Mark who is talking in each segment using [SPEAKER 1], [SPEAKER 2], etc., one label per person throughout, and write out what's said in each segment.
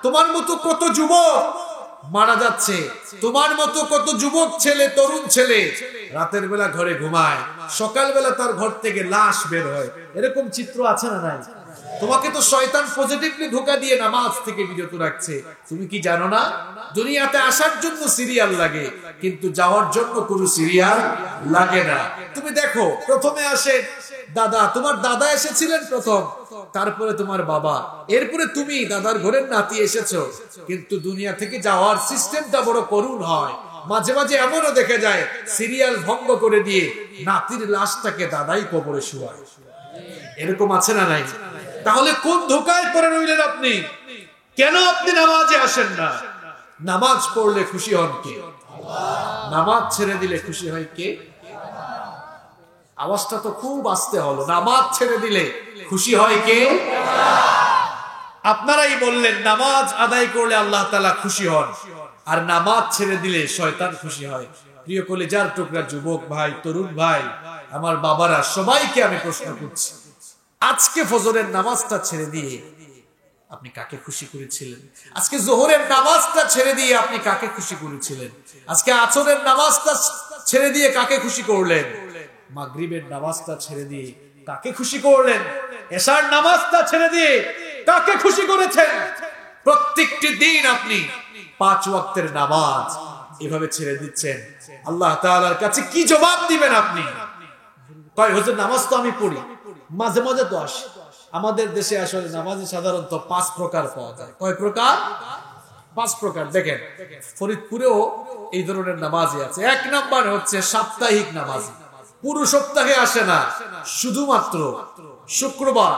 [SPEAKER 1] তোমার মতো কত যুবক মারা যাচ্ছে, তোমার মতো কত যুবক ছেলে, তরুণ ছেলে রাতের বেলা ঘরে ঘুমায়, সকালবেলা তার ঘর থেকে লাশ বের হয়। এরকম চিত্র আছে না নাই? তোমাকে তো শয়তান পজিটিভলি ধোঁকা দিয়ে নামাজ থেকে বিরত রাখছে। তুমি কি জানো না দুনিয়াতে আসার জন্য সিরিয়াল লাগে, কিন্তু যাওয়ার জন্য কোনো সিরিয়াল লাগে না। তুমি দেখো, প্রথমে আসে দাদা, তোমার দাদা এসেছিলেন প্রথম, তারপরে তোমার বাবা, এরপরে তুমি দাদার ঘরের নাতি এসেছো। কিন্তু দুনিয়া থেকে যাওয়ার সিস্টেমটা বড় করুণ হয়। মাঝে মাঝে এমনও দেখা যায় সিরিয়াল ভঙ্গ করে দিয়ে নাতির লাশটাকে দাদাই কবরে শুয়ায়। এরকম আছে না নাই? তাহলে কোন ধোঁকায় পড়ে রইলেন আপনি? কেন আপনি নামাজে আসেন না? নামাজ পড়লে খুশি হন কে? নামাজ ছেড়ে দিলে খুশি হয় কে? আওয়াজটা তো খুব আস্তে হলো। নামাজ ছেড়ে দিলে খুশি হয় কে? আপনারাই বললেন নামাজ আদায় করলে আল্লাহ তাআলা খুশি হন, আর নামাজ ছেড়ে দিলে শয়তান খুশি হয়। প্রিয় কলিজার টুকরা যুবক ভাই, তরুণ ভাই, আমার বাবারা, সবাইকে আমি প্রশ্ন করছি, আজকে ফজরের নামাজটা ছেড়ে দিয়ে আপনি কাকে খুশি করেছিলেন? আজকে যোহরের নামাজটা ছেড়ে দিয়ে আপনি কাকে খুশি করেছিলেন? আজকে আসরের নামাজটা ছেড়ে দিয়ে কাকে খুশি করলেন? মাগরিবের নামাজটা ছেড়ে দিয়ে কাকে খুশি করলেন? এশার নামাজটা ছেড়ে দিয়ে কাকে খুশি করেছেন? প্রত্যেকটি দিন আপনি 5 ওয়াক্তের নামাজ এভাবে ছেড়ে দিচ্ছেন, আল্লাহ তাআলার কাছে কি জবাব দিবেন আপনি? কয় হুজুর নামাজ তো আমি পড়ি, মাঝে মাঝে তো আসে। আমাদের দেশে আসলে নামাজে সাধারণত 5 প্রকার পাওয়া যায়। কয় প্রকার? 5 প্রকার। দেখেন, ফরিদপুরেও এই ধরনের নামাজই আছে। 1 নাম্বার হচ্ছে সাপ্তাহিক নামাজ, পুরো সপ্তাহে আসে না, শুধুমাত্র শুক্রবার,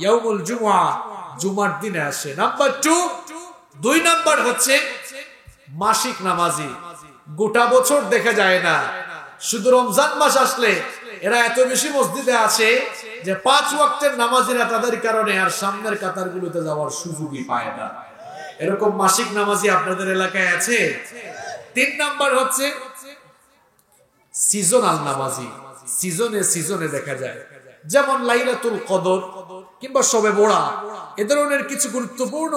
[SPEAKER 1] ইয়াউমুল জুমআ, জুমার দিনে আসে। নাম্বার 2 নাম্বার হচ্ছে মাসিক নামাজি, গোটা বছর দেখা যায় না, শুধু রমজান মাস আসলে এরা এত বেশি মসজিদে আসে যে 5 ওয়াক্তের নামাজিরা তাদের কারণে আর সামনের কাতারগুলোতে যাওয়ার সুযোগই পায় না। এরকম মাসিক নামাজি আপনাদের এলাকায় আছে? 3 নাম্বার হচ্ছে সিজনাল নামাজি, সিজনে দেখা যায়, যেমন লাইলাতুল কদর কিংবা শবে বরাত, এ ধরনের কিছু গুরুত্বপূর্ণ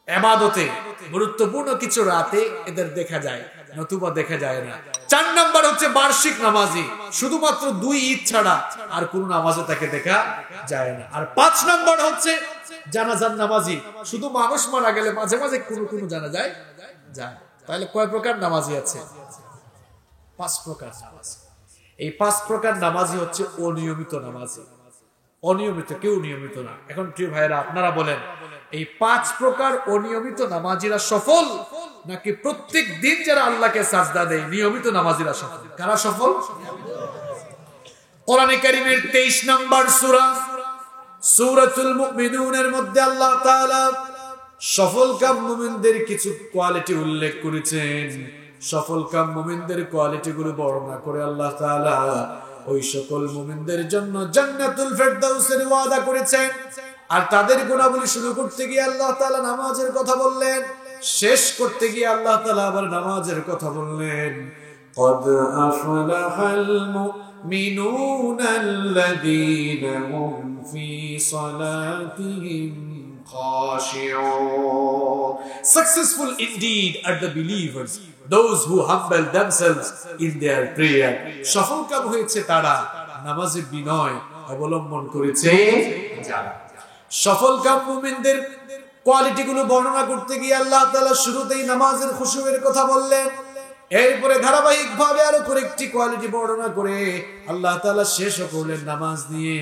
[SPEAKER 1] ইবাদতে, গুরুত্বপূর্ণ কিছু রাতে এদের দেখা যায়, নতুবা দেখা যায় না। 4 নাম্বার হচ্ছে বার্ষিক নামাজি, শুধুমাত্র 2 ঈদ ছাড়া আর কোন নামাজে তাকে দেখা যায় না। আর 5 নাম্বার হচ্ছে জানাজার নামাজি, শুধু মানুষ মারা গেলে মাঝে মাঝে কোন জানাজায় যায়। তাহলে কয় প্রকার নামাজি আছে? 5 প্রকার নামাজ। এই 5 প্রকার নামাজি হচ্ছে অনিয়মিত নামাজি। অনিয়মিত, কেউ নিয়মিত না। এখন প্রিয় ভাইরা, আপনারা বলেন, এই 5 প্রকার অনিয়মিত নামাজিরা সফল, নাকি প্রত্যেক দিন যারা আল্লাহকে সাজদা দেয় নিয়মিত নামাজিরা সফল? কারা সফল? কোরআনে কারীমের 23 নম্বর সূরা সূরাতুল মুমিনুনের মধ্যে আল্লাহ তাআলা সফলকাম মুমিনদের কিছু কোয়ালিটি উল্লেখ করেছেন। সফলকাম মুমিনদের কোয়ালিটি গুলো বর্ণনা করে আল্লাহ তাআলা ওই সকল মুমিনদের জন্য জান্নাতুল ফেরদাউসের ওয়াদা করেছেন। আর তাদের গুণাবলী শুরু করতে গিয়ে আল্লাহ তাআলা নামাজের কথা বললেন, শেষ করতে গিয়ে আল্লাহ তাআলা আবার নামাজের কথা বললেন। قد أفلح المؤمنون الذين هم في صلاتهم خاشعون. Successful indeed are the believers, those who humble themselves in their prayer. সফলকাম হয়েছে তারা নামাজে বিনয় অবলম্বন করেছে যারা। সফলকাম মুমিনদের কোয়ালিটি গুলো বর্ণনা করতে গিয়ে আল্লাহ তাআলা শুরুতেই নামাজের খুশুয়ের কথা বললেন, এরপরে ধারাবাহিক ভাবে আরো কয়েকটি কোয়ালিটি বর্ণনা করে আল্লাহ তাআলা শেষ করলেন নামাজ দিয়ে।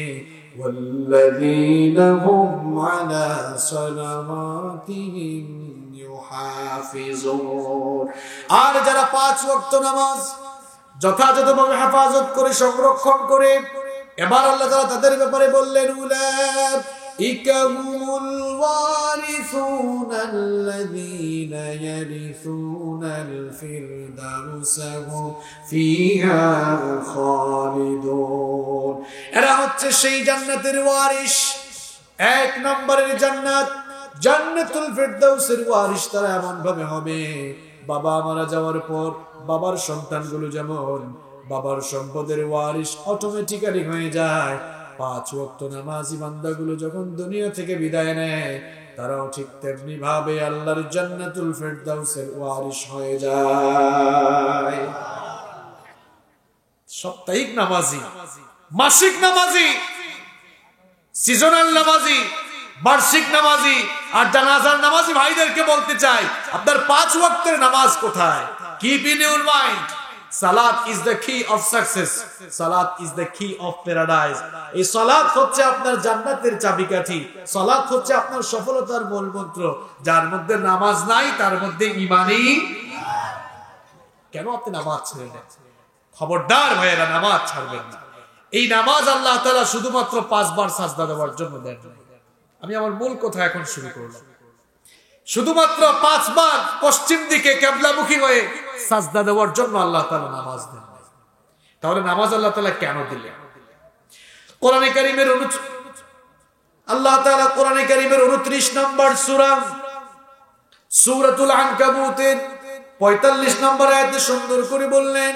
[SPEAKER 1] ওয়াল্লাযীনা হুম আলা সালাওয়াতিহিম ইউহাফিজুন, আর যারা 5 ওয়াক্ত নামাজ যথাযথভাবে হেফাজত করে, সংরক্ষণ করে। এবার আল্লাহ তাআলা তাদের ব্যাপারে বললেন, উলাইকা হুমুল ওয়ারিসুনাল্লাযীনা ইয়ারিসুনাল ফিরদাউসা হুম ফিহা খালিদুন। এরা হচ্ছে সেই জান্নাতের ওয়ারিস। 1 নম্বরের জান্নাত, জান্নাতুল ফিরদাউসের ওয়ারিস তারা এমন ভাবে হবে, বাবা মারা যাওয়ার পর বাবার সন্তানগুলো যেমন বাবার সম্পদের ওয়ারিস অটোমেটিক্যালি হয়ে যায়। 5 ওয়াক্ত নামাজি বান্দাগুলো যখন দুনিয়া থেকে বিদায় নেয়, তারাও ঠিক তেমনি ভাবে আল্লাহর জান্নাতুল ফেরদাউসের ওয়ারিশ হয়ে যায়। সাপ্তাহিক নামাজি, মাসিক নামাজি, সিজনাল নামাজি, বার্ষিক নামাজি আর জানাজার নামাজি ভাইদেরকে বলতে চাই, আপনার 5 ওয়াক্তের নামাজ কোথায়? কিপ ইন ইউর মাইন্ড, সালাত ইজ দ্য কি অফ সাকসেস, সালাত ইজ দ্য কি অফ প্যারাডাইস। এই সালাত হচ্ছে আপনার জান্নাতের চাবিকাঠি, সালাত হচ্ছে আপনার সফলতার মূল মন্ত্র। যার মধ্যে নামাজ নাই তার মধ্যে ঈমানই। কেন আপনি নামাজ ছেড়ে দেন? খবরদার ভাইয়েরা, নামাজ ছাড়বেন না। এই নামাজ আল্লাহ তাআলা শুধুমাত্র 5 বার সাজদা দেওয়ার জন্য দেন। আমি আমার মূল কথা এখন শুরু করলাম। শুধুমাত্র 5 বার পশ্চিম দিকে কিবলামুখী হয়ে সাজদা দেওয়ার জন্য আল্লাহ তাআলা নামাজ দেন। তাহলে নামাজ আল্লাহ তাআলা কেন দিলেন? কোরআনে কারীমের আল্লাহ তাআলা কোরআনে কারীমের 29 নম্বর সূরা সূরাতুল আনকাবুতের 45 নম্বর আয়াতে সুন্দর করে বললেন,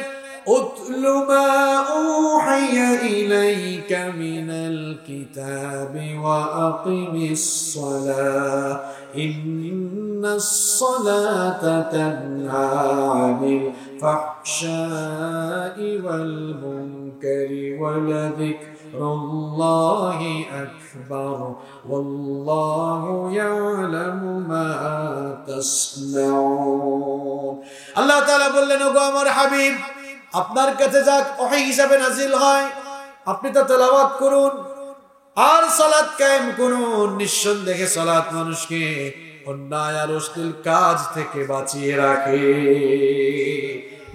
[SPEAKER 1] উতলু মা উহিয়া ইলাইকা মিনাল কিতাবি ওয়া আকিমিস সালাহ ইন্নাস সালাতা তানহা আনিল ফাহশাই ওয়াল মুনকারি ওয়ালাযিকরুল্লাহি আকবার ওয়াল্লাহু ইয়ালামু মা তাসনাউন। আল্লাহ তাআলা বললেন, ওগো আমার হাবিব, আপনার কাছে যা ওহী হিসাবে নাজিল হয় আপনি তা তেলাওয়াত করুন আর সালাত কায়েম করুন। নিঃসন্দেহে সালাত মানুষকে অন্যায় আর অশ্লীল কাজ থেকে বাঁচিয়ে রাখে।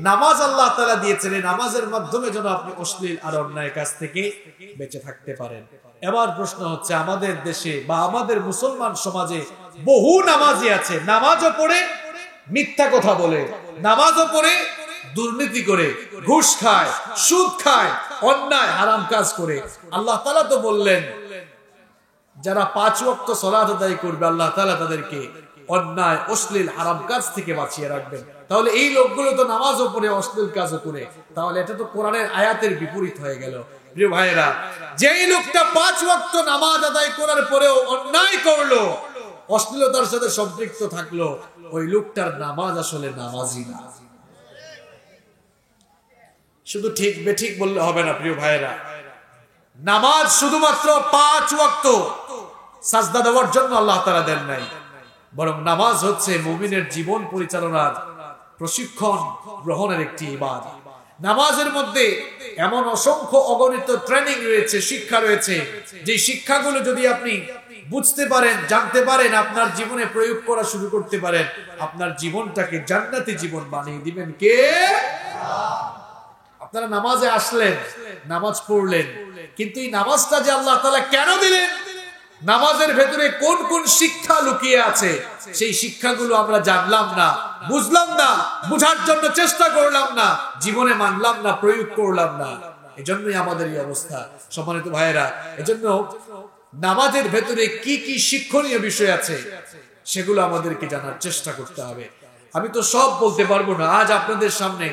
[SPEAKER 1] নামাজ আল্লাহ তাআলা দিয়েছেন এই নামাজের মাধ্যমে যেন আপনি অশ্লীল আর অন্যায় কাজ থেকে বেঁচে থাকতে পারেন। এবার প্রশ্ন হচ্ছে, আমাদের দেশে বা আমাদের মুসলমান সমাজে বহু নামাজি আছে, নামাজও পড়ে মিথ্যা কথা বলে, নামাজও পড়ে দুর্নীতি করে, ঘুষ খায়, সুদ খায়, অন্যায় হারাম কাজ করে। আল্লাহ তাআলা তো বললেন যারা 5 ওয়াক্ত সালাত আদায় করবে আল্লাহ তাআলা তাদেরকে অন্যায় অশ্লীল হারাম কাজ থেকে বাঁচিয়ে রাখবেন। তাহলে এই লোকগুলো তো নামাজও পড়ে অশ্লীল কাজও করে, তাহলে এটা তো কোরআনের আয়াতের বিপরীত হয়ে গেল। প্রিয় ভাইয়েরা, যেই লোকটা 5 ওয়াক্ত নামাজ আদায় করার পরেও অন্যায় করলো, অশ্লীলতার সাথে সম্পৃক্ত থাকলো, ওই লোকটার নামাজ আসলে নামাজই না। শুধু ঠিক বেঠিক বললে হবে না প্রিয় ভাইয়েরা। নামাজ শুধুমাত্র 5 ওয়াক্ত সাজদা দেওয়ার জন্য আল্লাহ তাআলা দেন নাই, বরং নামাজ হচ্ছে মুমিনের জীবন পরিচালনার প্রশিক্ষণ গ্রহণের একটি ইবাদত। নামাজের মধ্যে এমন অসংখ্য অগণিত ট্রেনিং রয়েছে, শিক্ষা রয়েছে, যে শিক্ষাগুলো যদি আপনি বুঝতে পারেন, জানতে পারেন, আপনার জীবনে প্রয়োগ করা শুরু করতে পারেন, আপনার জীবনটাকে জান্নাতি জীবন বানিয়ে দিবেন কে? আপনারা নামাজে আসলেন, নামাজ পড়লেন, কিন্তু এই নামাজটা যে আল্লাহ তাআলা কেন দিলেন, নামাজের ভেতরে কোন কোন শিক্ষা লুকিয়ে আছে, সেই শিক্ষাগুলো আমরা জানলাম না, বুঝলাম না, বুঝার জন্য চেষ্টা করলাম না, জীবনে মানলাম না, প্রয়োগ করলাম না। এজন্যই আমাদের এই অবস্থা। সম্মানিত ভাইয়েরা, এজন্য নামাজের ভেতরে কি কি শিক্ষণীয় বিষয় আছে সেগুলো আমাদেরকে জানার চেষ্টা করতে হবে। আমি তো সব বলতে পারবো না। আজ আপনাদের সামনে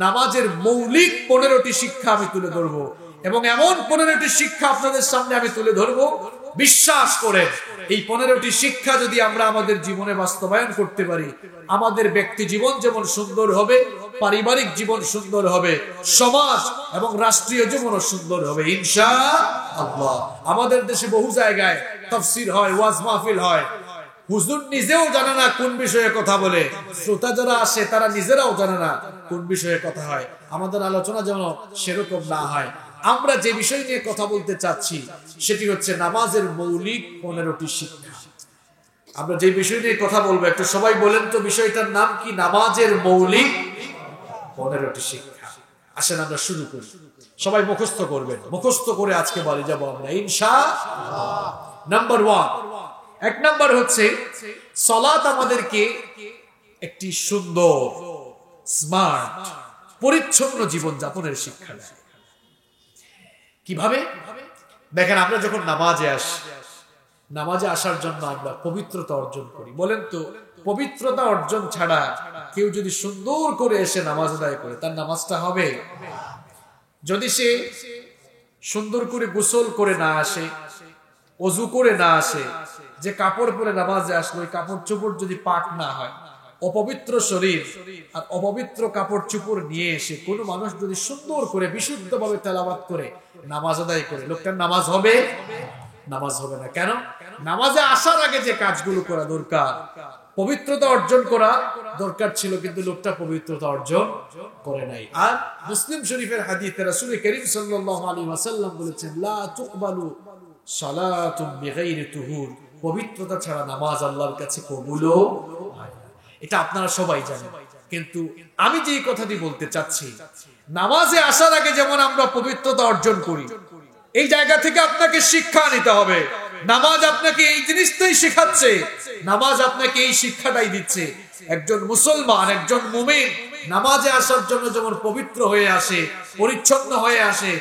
[SPEAKER 1] নামাজের মৌলিক 15টি শিক্ষা আমি তুলে ধরবো, এবং এমন 15টি শিক্ষা আপনাদের সামনে আমি তুলে ধরবো, বিশ্বাস করে এই 15টি শিক্ষা যদি আমরা আমাদের জীবনে বাস্তবায়ন করতে পারি, আমাদের ব্যক্তি জীবন যেমন সুন্দর হবে, পারিবারিক জীবন সুন্দর হবে, সমাজ এবং রাষ্ট্রীয় জীবনও সুন্দর হবে ইনশাআল্লাহ। আমাদের দেশে বহু জায়গায় তাফসীর হয়, ওয়াজ মাহফিল হয়, হুজুর নিজেও জানে না কোন বিষয়ে কথা বলে, শ্রোতা যারা আসে তারা নিজেরাও জানে না কোন বিষয়ে কথা হয়। আমাদের আলোচনা যেন সেরকম না হয়। আমরা যে বিষয় নিয়ে কথা বলতে চাচ্ছি সেটি হচ্ছে নামাজের মৌলিক 15টি শিক্ষা। আমরা যে বিষয় নিয়ে কথা বলবো একটু সবাই বলেন তো বিষয়টার নাম কি? নামাজের মৌলিক 15টি শিক্ষা। আসেন আমরা শুরু করি। সবাই মুখস্থ করবেন, মুখস্থ করে আজকে বাড়ি যাব আমরা ইনশাআল্লাহ। নাম্বার 1, 1 নাম্বার হচ্ছে সালাত আমাদেরকে একটি সুন্দর, স্মার্ট, পরিচ্ছন্ন জীবন যাপনের শিক্ষা দেয়। কিভাবে? দেখেন, আমরা যখন নামাজে আসি, নামাজে আসার জন্য আমরা পবিত্রতা অর্জন করি। বলেন তো, পবিত্রতা অর্জন ছাড়া কেউ যদি সুন্দর করে এসে নামাজ আদায় করে, তার নামাজটা হবে? যদি সে সুন্দর করে গোসল করে না আসে, ওযু করে না আসে, যে কাপড় পরে নামাজে আসলো, ওই কাপড় চোপড় যদি পাক না হয়, অপবিত্র শরীর আর অপবিত্র কাপড় চোপড় নিয়ে এসে কোনো মানুষ যদি সুন্দর করে বিশুদ্ধভাবে তেলাওয়াত করে নামাজ আদায় করে, লোকটার নামাজ হবে? নামাজ হবে না। কেন? নামাজে আসার আগে যে কাজগুলো করা দরকার, পবিত্রতা অর্জন করা দরকার ছিল, কিন্তু লোকটা পবিত্রতা অর্জন করে নাই। আর মুসলিম শরীফের হাদিসে রাসূল করিম সাল্লাল্লাহু আলাইহি ওয়াসাল্লাম বলেছেন, লা তুকবালু সালাতুন বিগাইরি তুহুর, পবিত্রতা ছাড়া নামাজ আল্লাহর কাছে কবুলও হয় না। এটা আপনারা সবাই জানেন, কিন্তু আমি যে কথাটি বলতে চাচ্ছি, নামাজে আসার আগে যেমন আমরা পবিত্রতা অর্জন করি, এই জায়গা থেকে আপনাকে শিক্ষা নিতে হবে। নামাজ আপনাকে এই জিনিসটাই শেখাচ্ছে, নামাজ আপনাকে এই শিক্ষাটাই দিচ্ছে। একজন মুসলমান, একজন মুমিন নামাজে আসার জন্য যেমন পবিত্র হয়ে আসে, পরিচ্ছন্ন হয়ে আসে,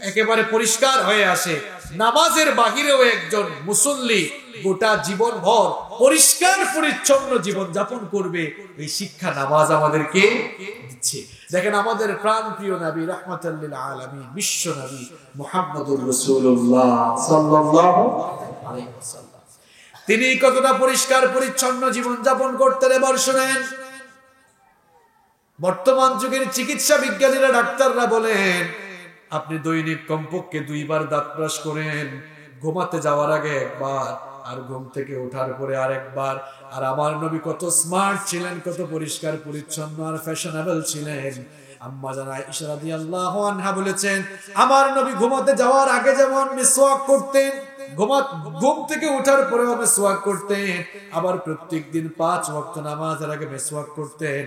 [SPEAKER 1] একেবারে পরিষ্কার হয়ে আসে, নামাজের বাহিরেও একজন মুসল্লি গোটা জীবন ভর পরিষ্কার পরিচ্ছন্ন জীবন যাপন করবে, এই শিক্ষা নামাজ আমাদেরকে দিচ্ছে। দেখেন, আমাদের প্রাণ প্রিয় নবী রাহমাতুল লিল আলামিন, বিশ্ব নবী মুহাম্মদুর রাসূলুল্লাহ সাল্লাল্লাহু আলাইহি ওয়াসাল্লাম, তিনি কতটা পরিষ্কার পরিচ্ছন্ন জীবন যাপন করতেন এবার শুনেন। বর্তমান যুগের চিকিৎসা বিজ্ঞানীরা, ডাক্তাররা বলেন, আপনি দৈনিক কমপক্ষে 2 বার দাঁত ব্রাশ করেন, ঘুমাতে যাওয়ার আগে একবার, আর ঘুম থেকে ওঠার পরে আরেকবার। আর আমার নবী কত স্মার্ট ছিলেন, কত পরিষ্কার পরিচ্ছন্ন আর ফ্যাশনেবল ছিলেন। আম্মা জান আয়েশা রাদিয়াল্লাহু আনহা বলেছেন, আমার নবী ঘুমাতে যাওয়ার আগে যেমন মিসওয়াক করতেন, ঘুম থেকে ওঠার পরেও মিসওয়াক করতেন, আবার প্রত্যেকদিন 5 ওয়াক্ত নামাজের আগে মিসওয়াক করতেন।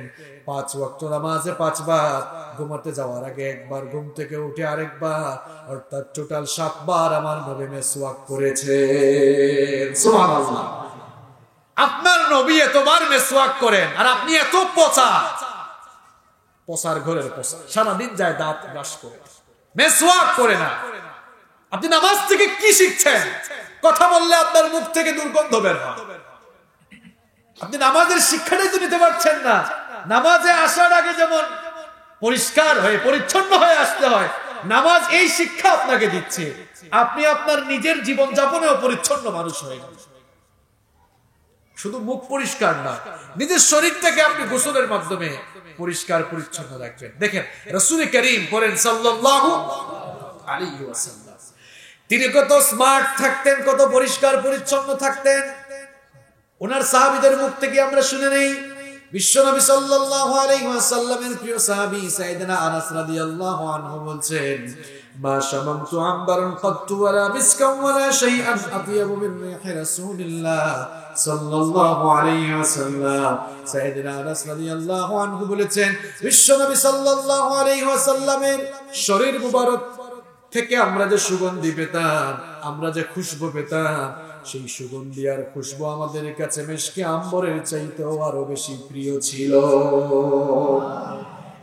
[SPEAKER 1] 5 ওয়াক্ত নামাজে 5 বার, ঘুমাতে যাওয়ার আগে একবার, ঘুম থেকে উঠে আরেকবার, অর্থাৎ টোটাল 7 বার আমার নবী মিসওয়াক করেছেন। সুবহানাল্লাহ। আপনার নবী এতবার মিসওয়াক করেন, আর আপনি এত পচার ঘরের পচা, সারাদিন যায় দাঁত ব্রাশ করে, মিসওয়াক করে না। আপনি নামাজ থেকে কি শিখছেন? কথা বললে আপনার মুখ থেকে দুর্গন্ধ বের হয়। আপনি নামাজের শিক্ষাটাই তো নিতে পারছেন না। নামাজে আসার আগে যেমন পরিষ্কার হয়ে পরিচ্ছন্ন হয়ে আসতে হয়, নামাজ এই শিক্ষা আপনাকে দিচ্ছে। আপনি আপনার নিজের জীবন যাপনেও পরিচ্ছন্ন মানুষ হয়ে যান। শুধু মুখ পরিষ্কার না, নিজের শরীরটাকে আপনি গোসলের মাধ্যমে পরিষ্কার পরিচ্ছন্ন রাখবেন। দেখেন, রাসূল করিম বলেন সাল্লাল্লাহু আলাইহি ওয়াসাল্লাম, তিনি কত স্মার্ট থাকতেন, কত পরিষ্কার পরিচ্ছন্ন থাকতেন। ওনার সাহাবীদের মুখ থেকে আমরা শুনে নেই। বিশ্বনবী সাল্লাল্লাহু আলাইহি ওয়াসাল্লামের প্রিয় সাহাবী সাইয়েদনা আনাস রাদিয়াল্লাহু আনহু বলছেন, মা শামামতু আমবারান কাত্তু ওয়ালা মিসকান ওয়ালা শাইআন আতিয়াবু মিন রিহি রাসূলিল্লাহ সাল্লাল্লাহু আলাইহি ওয়াসাল্লাম। সাইয়েদনা আনাস রাদিয়াল্লাহু আনহু বলেছেন, বিশ্বনবী সাল্লাল্লাহু আলাইহি ওয়াসাল্লামের শরীর মুবারক থেকে আমরা যে সুগন্ধি পেতাম, আমরা যে খুশবু পেতাম, সেই সুগন্ধি আর খুশবু আমাদের কাছে মিশকে আম্বরের চাইতেও আরো বেশি প্রিয় ছিল।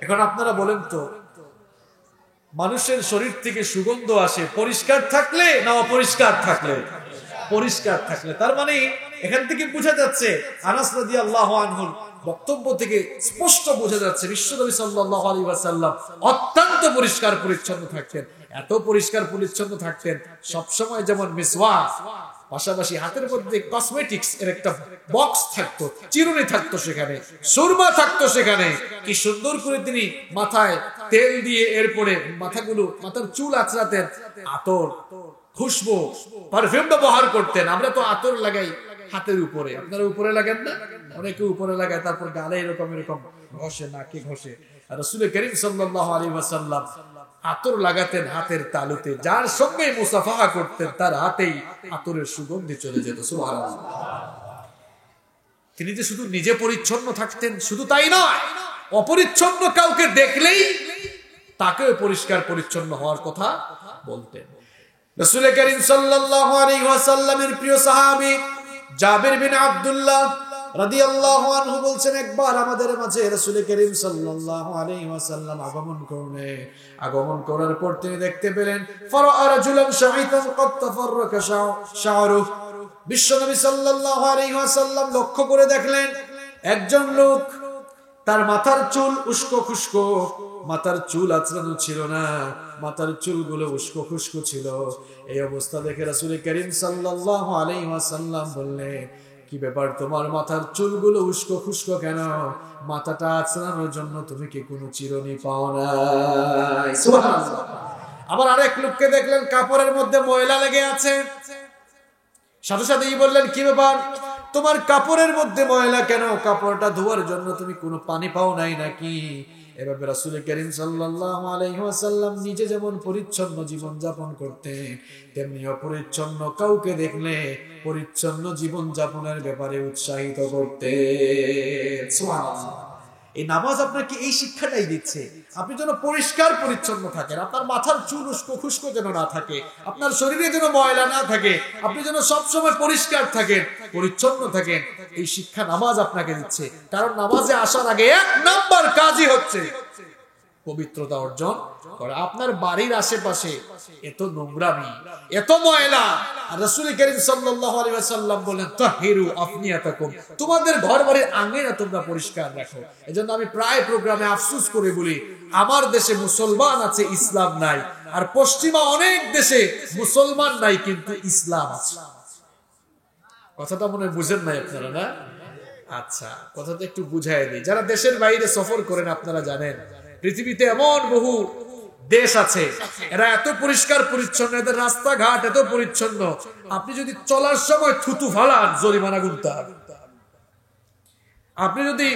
[SPEAKER 1] এখন আপনারা বলেন তো, মানুষের শরীর থেকে সুগন্ধ আসে পরিষ্কার থাকলে না অপরিষ্কার থাকলে? পরিষ্কার থাকলে। তার মানে এখান থেকে বোঝা যাচ্ছে, আনাস রাদিয়াল্লাহু আনহুর বক্তব্য থেকে স্পষ্ট বোঝা যাচ্ছে, বিশ্বনবী সাল্লাল্লাহু আলাইহি ওয়াসাল্লাম অত্যন্ত পরিষ্কার পরিচ্ছন্ন থাকতেন। এত পরিষ্কার পরিচ্ছন্ন থাকতেন, সব সময় যেমন মিসওয়াক, পাশাপাশি হাতের মধ্যে কসমেটিক্স এর একটা বক্স থাকতো, চিরুনি থাকতো, সেখানে সুরমা থাকতো, সেখানে কি সুন্দর করে তিনি মাথায় তেল দিয়ে এরপরে মাথার চুল আঁচড়াতেন, আতর, খুশবু, পারফিউম ব্যবহার করতেন। আমরা তো আতর লাগাই হাতের উপরে, আপনারা উপরে লাগান না? অনেকে উপরে লাগায়, তারপর গালে এরকম এরকম ঘষে, নাকে ঘষে। আর রাসূল করিম সাল্লাল্লাহু আলাইহি ওয়াসাল্লাম আতর লাগাতেন হাতের তালুতে, যার সঙ্গে মুসাফাহা করতেন তার হাতেই আতরের সুগন্ধি চলে যেত। সুবহানাল্লাহ। তিনি যে শুধু নিজে পরিচ্ছন্ন থাকতেন শুধু তাই নয়, অপরিচ্ছন্ন কাউকে দেখলেই তাকেও পরিষ্কার পরিচ্ছন্ন হওয়ার কথা বলতেন। রাসূল করিম সাল্লাল্লাহু আলাইহি ওয়াসাল্লামের প্রিয় সাহাবী জাবির বিন আব্দুল্লাহ রাদিয়াল্লাহু আনহু বলছেন, একবার আমাদের মাঝে রাসূল করিম সাল্লাল্লাহু আলাইহি ওয়াসাল্লাম আগমন করার পর তিনি দেখতে পেলেন, ফারাআ রাজুলান শাঈতান ক্বাদ তাফাররাকা শা'রুহু। বিশ্বনবী সাল্লাল্লাহু আলাইহি ওয়াসাল্লাম লক্ষ্য করে দেখলেন, একজন লোক, তার মাথার চুল উস্কো খুস্কো, মাথার চুল আঁচড়ানো ছিল না, মাথার চুলগুলো উস্কো খুস্কো ছিল। এই অবস্থা দেখে রাসূল করিম সাল্লাল্লাহু আলাইহি ওয়াসাল্লাম বললেন, কি ব্যাপার, তোমার মাথার চুলগুলো উস্কো খুস্কো কেন? মাথাটা আঁচড়ানোর জন্য তুমি কি কোনো চিরুনি পাও নাই? সুবহানাল্লাহ। আবার আরেক লোককে দেখলেন কাপড়ের মধ্যে ময়লা লেগে আছে, সাথে সাথেই বললেন, কি ব্যাপার, তোমার কাপড়ের মধ্যে ময়লা কেন? কাপড়টা ধোয়ার জন্য তুমি কোনো পানি পাও নাই নাকি? এভাবে রাসূল করিম সাল্লাল্লাহু আলাইহি ওয়াসাল্লাম নিজে যেমন পরিচ্ছন্ন জীবন যাপন করতেন, তেমনি অপরিচ্ছন্ন কাউকে দেখলে পরিচ্ছন্ন জীবন যাপনের ব্যাপারে উৎসাহিত করতেন। সুবহানাল্লাহ। এই নামাজ আপনাকে এই শিক্ষাটাই দিচ্ছে, আপনি যেন পরিষ্কার পরিচ্ছন্ন থাকেন, আপনার মাথার চুল উস্কো খুস্কো যেন না থাকে, আপনার শরীরে যেন ময়লা না থাকে, আপনি যেন সবসময় পরিষ্কার থাকেন, পরিচ্ছন্ন থাকেন। এই শিক্ষা নামাজ আপনাকে দিচ্ছে। কারণ নামাজে আসার আগে 1 নাম্বার কাজই হচ্ছে পবিত্রতা অর্জন করা। আপনার বাড়ির আশেপাশে এত নোংরামি, এত ময়লা, আর রাসূল করিম সাল্লাল্লাহু আলাইহি ওয়াসাল্লাম বলেন, তাহিরু আফনিয়াতাকুম, তোমাদের ঘর বাড়ির আঙ্গিনা তোমরা পরিষ্কার রাখো। এজন্য আমি প্রায় প্রোগ্রামে আফসোস করে বলি, আমার দেশে মুসলমান আছে, ইসলাম নাই। আর পশ্চিমা অনেক দেশে মুসলমান নাই, কিন্তু ইসলাম আছে। কথাটা মনে হয় বুঝেন নাই আপনারা, না? আচ্ছা, কথাটা একটু বুঝাই দিই। যারা দেশের বাইরে সফর করেন আপনারা জানেন, পৃথিবীতে এমন বহু দেশ আছে, এরা এত পরিষ্কার পরিচ্ছন্ন, এদের রাস্তাঘাট এত পরিচ্ছন্ন, আপনি যদি চলার সময় থুতু ফালান জরিমানা গুনতে হবে। আপনি যদি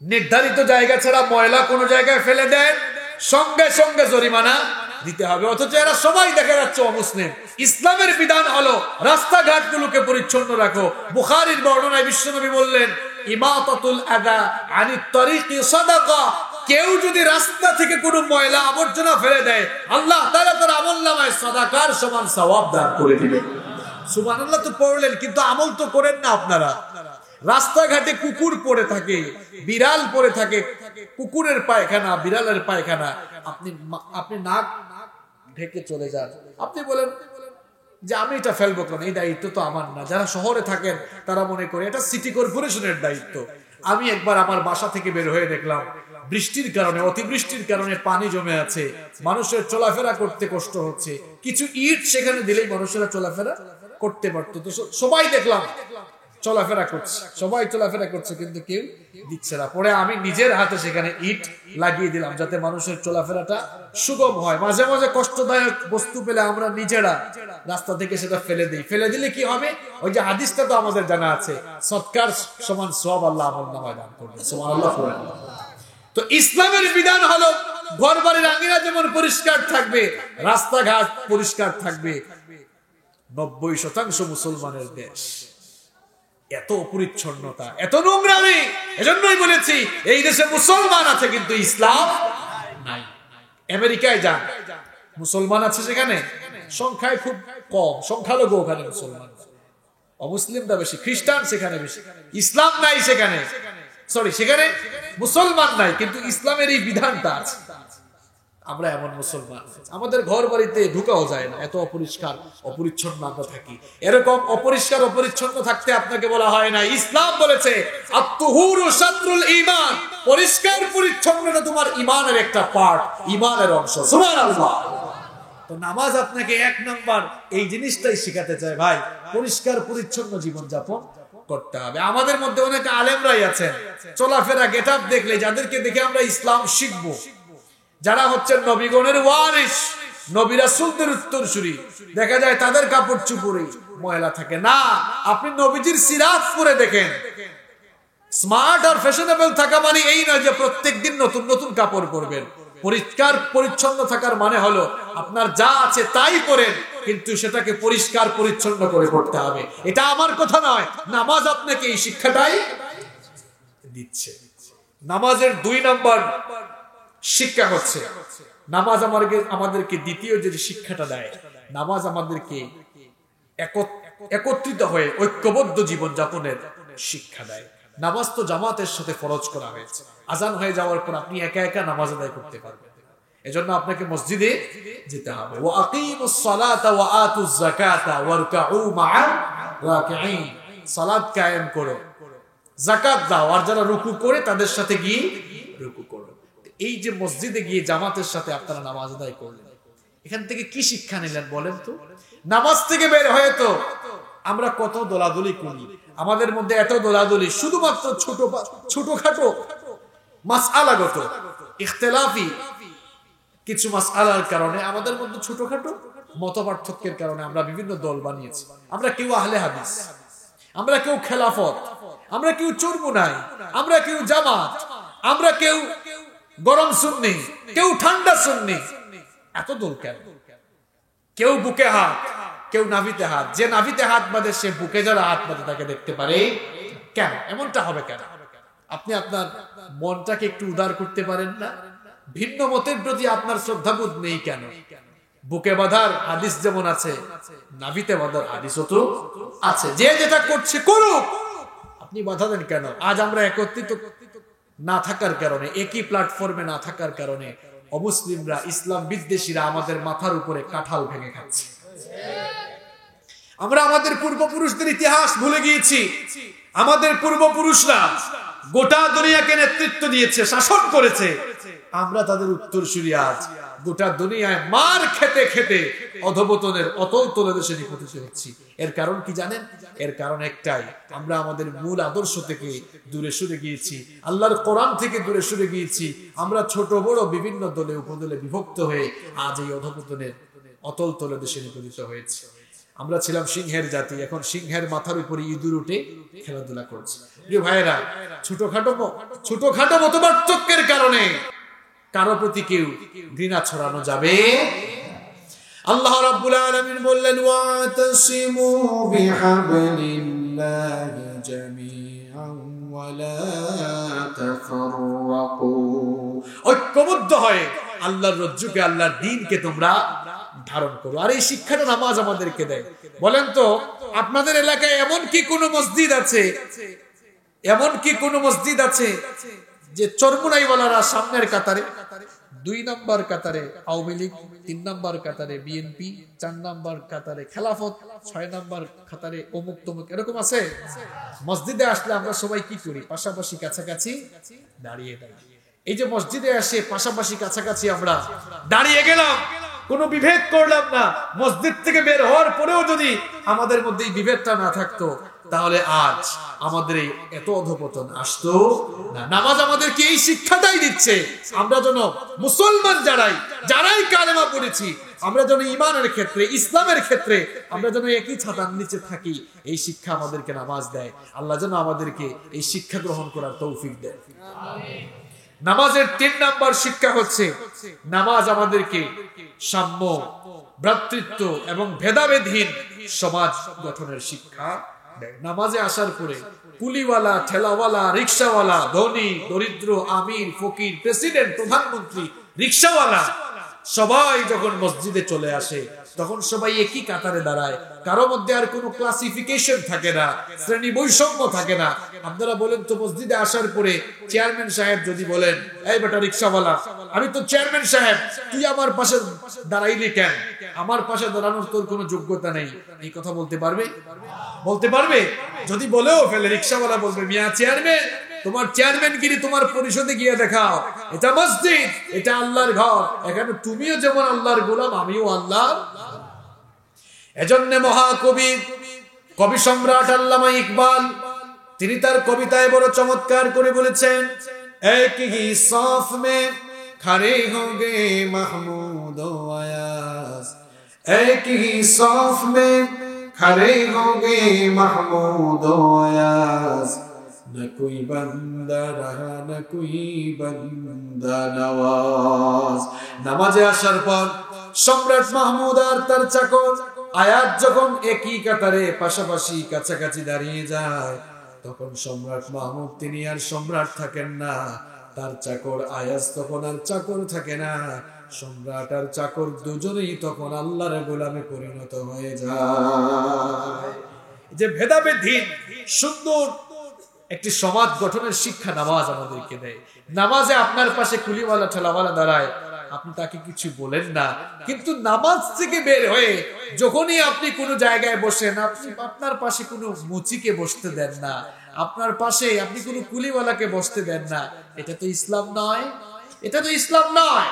[SPEAKER 1] নির্ধারিত জায়গা ছাড়া ময়লা কোনো জায়গায় ফেলে দেন, সঙ্গে সঙ্গে জরিমানা দিতে হবে। অথচ এরা সবাই দেখা যাচ্ছে অমুসলিম। ইসলামের বিধান হলো রাস্তাঘাটগুলোকে পরিচ্ছন্ন রাখো। বুখারীর বর্ণনায় বিশ্বনবী বললেন, ইমাতাতুল আযা আনিত তারিকি সাদাকা, কেউ যদি রাস্তা থেকে কোনো ময়লা আবর্জনা ফেলে দেয়, আল্লাহ তাআলা তার আমলনামায় সাদাকার সমান সওয়াব দান করে দিবেন। সুবহানাল্লাহ তো পড়লেন, কিন্তু আমল তো করেন না আপনারা। রাস্তাঘাটে কুকুর পড়ে থাকে, বিড়াল পড়ে থাকে, কুকুরের পায়খানা, বিড়ালের পায়খানা, আপনি নাক ঢেকে চলে যান। আপনি বলেন যে আমি এটা ফেলবো কেন, এই দায়িত্ব তো আমার না। যারা শহরে থাকেন তারা মনে করে এটা সিটি কর্পোরেশনের দায়িত্ব। আমি একবার আমার বাসা থেকে বের হয়ে দেখলাম বৃষ্টির কারণে, অতিবৃষ্টির কারণে পানি জমে আছে, মানুষের চলাফেরা করতে কষ্ট হচ্ছে। কিছু ইট সেখানে দিলেই মানুষেরা চলাফেরা করতে পারতো। তো সবাই দেখলাম চলাফেরা করছে, সবাই চলাফেরা করছে, কিন্তু কেউ দিচ্ছে না। পরে আমি নিজের হাতে সেখানে ইট লাগিয়ে দিলাম, যাতে মানুষের চলাফেরাটা সুগম হয়। মাঝে মাঝে কষ্টদায়ক বস্তু পেলে আমরা নিজেরা রাস্তা থেকে সেটা ফেলে দিই। ফেলে দিলে কি হবে? ওই যে হাদিসটা তো আমাদের জানা আছে, সৎকার সমান সওয়াব আল্লাহ আমলনামায় দান করবে। সুবহানাল্লাহ। তো ইসলামের বিধান হলো ঘর বাড়ির আঙ্গিনা যেমন পরিষ্কার থাকবে, রাস্তাঘাট পরিষ্কার থাকবে। 90% মুসলমানের দেশ, এত অপরিচ্ছন্নতা, এত নোংরামি। এজন্যই বলেছি এই দেশে মুসলমান আছে কিন্তু ইসলাম নাই। আমেরিকায় যান, মুসলমান আছে সেখানে, সংখ্যায় খুব কম, সংখ্যালঘু ওখানে মুসলমান, অমুসলিমরা বেশি, খ্রিস্টান সেখানে বেশি, ইসলাম নাই সেখানে। সেখানে মুসলমান নাই, কিন্তু ইসলামের এই বিধানটা আছে। আমরা এমন মুসলমান, আমাদের ঘর বাড়িতে ঢুকাও যায় না, এত অপরিষ্কার অপরিচ্ছন্ন আমরা থাকি। এরকম অপরিষ্কার অপরিচ্ছন্ন থাকতে আপনাকে বলা হয় না। ইসলাম বলেছে আত-তুহুরু শাতরুল ঈমান, পরিষ্কার পরিচ্ছন্নতা তোমার ঈমানের একটা পার্ট, ঈমানের অংশ। সুবহানাল্লাহ। তো নামাজ আপনাকে 1 নাম্বার এই জিনিসটাই শিখাতে চায়, ভাই পরিষ্কার পরিচ্ছন্ন জীবন যাপন করতে হবে। আমাদের মধ্যে অনেক আলেমরাই আছেন, চলাফেরা গেটআপ দেখলে যাদেরকে দেখে আমরা ইসলাম শিখবো, যারা হচ্ছেন নবীগণের ওয়ারিস, নবী রাসূলদের উত্তরসূরি, দেখা যায় তাদের কাপড় চোপড়ে ময়লা থাকে না। আপনি নবীজির সিরাত পড়ে দেখেন, স্মার্ট আর ফ্যাশনেবল থাকা মানে এই নয় যে প্রত্যেকদিন নতুন নতুন কাপড় পরবেন। পরিষ্কার পরিচ্ছন্ন থাকার মানে হলো আপনার যা আছে তাই পরেন, কিন্তু সেটাকে পরিষ্কার পরিচ্ছন্ন করে পড়তে হবে। এটা আমার কথা নয়, নামাজ আপনাকে এই শিক্ষাটাই দিচ্ছে। নামাজের 2 নাম্বার শিক্ষা হচ্ছে, নামাজ আমাদেরকে দ্বিতীয় যে শিক্ষাটা দেয়, নামাজ আমাদেরকে একত্রিত হয়ে ঐক্যবদ্ধ জীবন যাপনের শিক্ষা দেয়। নামাজ তো জামাতের সাথে ফরজ করা হয়েছে, আজান হয়ে যাওয়ার পর আপনি একা একা নামাজ আদায় করতে পারবেন, এজন্য আপনাকে মসজিদে যেতে হবে। ওয়া আকিমুস সালাতা ওয়া আতুজ যাকাতা ওয়ারকাউ মা'আ রাকিঈন, সালাত কায়েম করো, যাকাত দাও, আর যারা রুকু করে তাদের সাথে গিয়ে রুকু করো। এই যে মসজিদে গিয়ে জামাতের সাথে আপনারা নামাজ আদায় করলেন, এখান থেকে কি শিক্ষা নিলেন বলেন তো? নামাজ থেকে বের হয়ে তো আমরা কত দোলাদুলি করি, আমাদের মধ্যে এত দোলাদুলি শুধুমাত্র ছোটখাটো মাসআলাগত ইখতিলাফি কিছু মাসআলার কারণে, আমাদের মধ্যে ছোটখাটো মতপার্থক্যের কারণে আমরা বিভিন্ন দল বানিয়েছি। আমরা কেউ আহলে হাদিস, আমরা কেউ খেলাফত, আমরা কেউ চরমুনাই, আমরা কেউ জামাত, আমরা কেউ গরম সুন্নি, কেউ ঠান্ডা সুন্নি। এত দল কেন? কেউ বুকে হাত, কেউ নাভিতে হাত। যে নাভিতে হাত বাঁধে সে বুকে যারা হাত বাঁধে তাকে দেখতে পারে কেন? এমনটা হবে কেন? আপনি আপনার মনটাকে একটু উদার করতে পারেন না? ভিন্ন মতের প্রতি আপনার শ্রদ্ধাবোধ নেই কেন? বুকে বাঁধার হাদিস যেমন আছে, নাভিতে বাঁধার হাদিসও তো আছে। যে যেটা করছে করুক, আপনি বাধা দেন কেন? আজ আমরা একত্রিত না থাকার কারণে, একই প্ল্যাটফর্মে না থাকার কারণে অমুসলিমরা, ইসলাম বিদ্বেষীরা আমাদের মাথার উপরে কাঁঠাল ভেঙে খাচ্ছে। আমরা আমাদের পূর্বপুরুষদের ইতিহাস ভুলে গিয়েছি। আমাদের পূর্বপুরুষরা গোটা দুনিয়াকে নেতৃত্ব দিয়েছে, শাসন করেছে। আমরা তাদের উত্তরসূরি। আজ গোটা দুনিয়ায় মার খেতে খেতে অধঃপতনের অতল তলদেশে নিপতিত হচ্ছি। এর কারণ কি জানেন? এর কারণ একটাই, আমরা আমাদের মূল আদর্শ থেকে দূরে সরে গিয়েছি, আল্লাহর কোরআন থেকে দূরে সরে গিয়েছি। আমরা ছোট বড় বিভিন্ন দলে উপদলে বিভক্ত হয়ে আজ এই অধঃপতনের অতল তলদেশে নিপতিত হয়েছে। আমরা ছিলাম সিংহের জাতি, এখন সিংহের মাথার উপরে ইঁদুর উঠে খেলাধুলা করছে। প্রিয় ভাইয়েরা, ছোটখাটো মতপার্থক্যের কারণে কারো প্রতি কেউ ঘৃণা ছড়ানো যাবে। আল্লাহ রাব্বুল আলামিন বললেন, ওয়াতাসিমু বিহাবলিল্লাহি জামিআন ওয়া লা তাফাররাকু। ঐক্যবদ্ধ হয়ে আল্লাহর রজ্জুকে, আল্লাহর দ্বীনকে তোমরা ধারণ করো। আর এই শিক্ষাটা নামাজ আমাদেরকে দেয়। বলেন তো, আপনাদের এলাকায় এমন কি কোনো মসজিদ আছে, এমন কি কোনো মসজিদ আছে যে চরমুনাইওয়ালারা সামনের কাতারে, 2 নম্বর কাতারে আওয়ামী লীগ, 3 নম্বর কাতারে বিএনপি, 4 নম্বর কাতারে খেলাফত, 6 নম্বর কাতারে অমুক তমুক, এরকম আছে? মসজিদে আসলে আমরা সবাই কি করি? পাশাপাশি কাছাকাছি দাঁড়িয়ে দাঁড়িয়ে। এই যে মসজিদে আসে পাশাপাশি কাছাকাছি আমরা দাঁড়িয়ে গেলাম, কোনো বিভেদ করলাম না। মসজিদ থেকে বের হওয়ার পরেও যদি আমাদের মধ্যে এই বিভেদটা না থাকতো, তাহলে আজ আমাদের এই এত অধঃপতন আসতো না। নামাজ আমাদেরকে এই শিক্ষাটাই দিচ্ছে, আমরা যেন মুসলমান যারাই কালেমা পড়েছি, আমরা যেন ঈমানের ক্ষেত্রে, ইসলামের ক্ষেত্রে আমরা যেন একই ছাতার নিচে থাকি। এই শিক্ষা আমাদেরকে নামাজ দেয়। আল্লাহ যেন আমাদেরকে এই শিক্ষা গ্রহণ করার তৌফিক দেয়। নামাজের 3 নম্বর শিক্ষা হচ্ছে, নামাজ আমাদেরকে সাম্য, ভ্রাতৃত্ব এবং ভেদাভেদহীন সমাজ গঠনের শিক্ষা দেয়। নামাজে আসার পরে কুলিওয়ালা, ঠেলাওয়ালা, রিক্সাওয়ালা, ধনী দরিদ্র, আমির ফকির, প্রেসিডেন্ট, প্রধানমন্ত্রী, রিক্সাওয়ালা সবাই যখন মসজিদে চলে আসে, তখন সবাই একই কাতারে দাঁড়ায়। কারো মধ্যে আর কোনো ক্লাসিফিকেশন থাকে না, শ্রেণী বৈষম্য থাকে না। আপনারা বলেন তো, মসজিদে আসার পরে চেয়ারম্যান সাহেব যদি বলেন, এই বেটা রিক্সাওয়ালা, আমি তো চেয়ারম্যান সাহেব, তুই আমার পাশে দাঁড়াইলি কেন? আমার পাশে দাঁড়ানোর তোর কোনো যোগ্যতা নেই। এই কথা বলতে পারবে? বলতে পারবে? যদি বলেও ফেলে, রিক্সাওয়ালা বলবে, মিয়া চেয়ারম্যান, তোমার চেয়ারম্যানগিরি তোমার পরিষদে গিয়ে দেখাও। এটা মসজিদ, এটা আল্লাহর ঘর, এখানে তুমিও যেমন আল্লাহর গোলাম, আমিও আল্লাহর। এজন্য মহাকবি, কবি সম্রাট আল্লামা ইকবাল, তিনি তার কবিতায় বড় চমৎকার করে বলেছেন, এক হি সাফ মে খড়ে হোগে মাহমুদ ও আয়াজ, এক হি সাফ মে খড়ে হোগে মাহমুদ ও আয়াজ, না কোই বান্দা রহা না কোই বান্দা নওয়াজ। নামাজে আসার পর সম্রাট মাহমুদ আর তার চাকর আয়াজ যখন একই কাতারে পাশাপাশি কাছাকাছি দাঁড়িয়ে যায়, তখন সম্রাট মাহমুদ তিনি আর সম্রাট থাকেন না, তার চাকর আয়াজ তখন আর চাকর থাকে না। সম্রাট আর চাকর দুজনেই তখন আল্লাহর গোলামে পরিণত হয়ে যায়। যে ভেদাভেদহীন সুন্দর একটি সমাজ গঠনের শিক্ষা নামাজ আমাদেরকে দেয়। নামাজে আপনার পাশে কুলিওয়ালা, ঠেলাওয়ালা দাঁড়ায়, আপনি তাকে কিছু বলেন না, কিন্তু নামাজ থেকে বের হয়ে যখনই আপনি কোনো জায়গায় বসেন, আপনি আপনার পাশে কোনো মুচিকে বসতে দেন না, আপনার পাশে আপনি কোনো কুলিওয়ালাকে বসতে দেন না। এটা তো ইসলাম নয়। এটা তো ইসলাম নয়।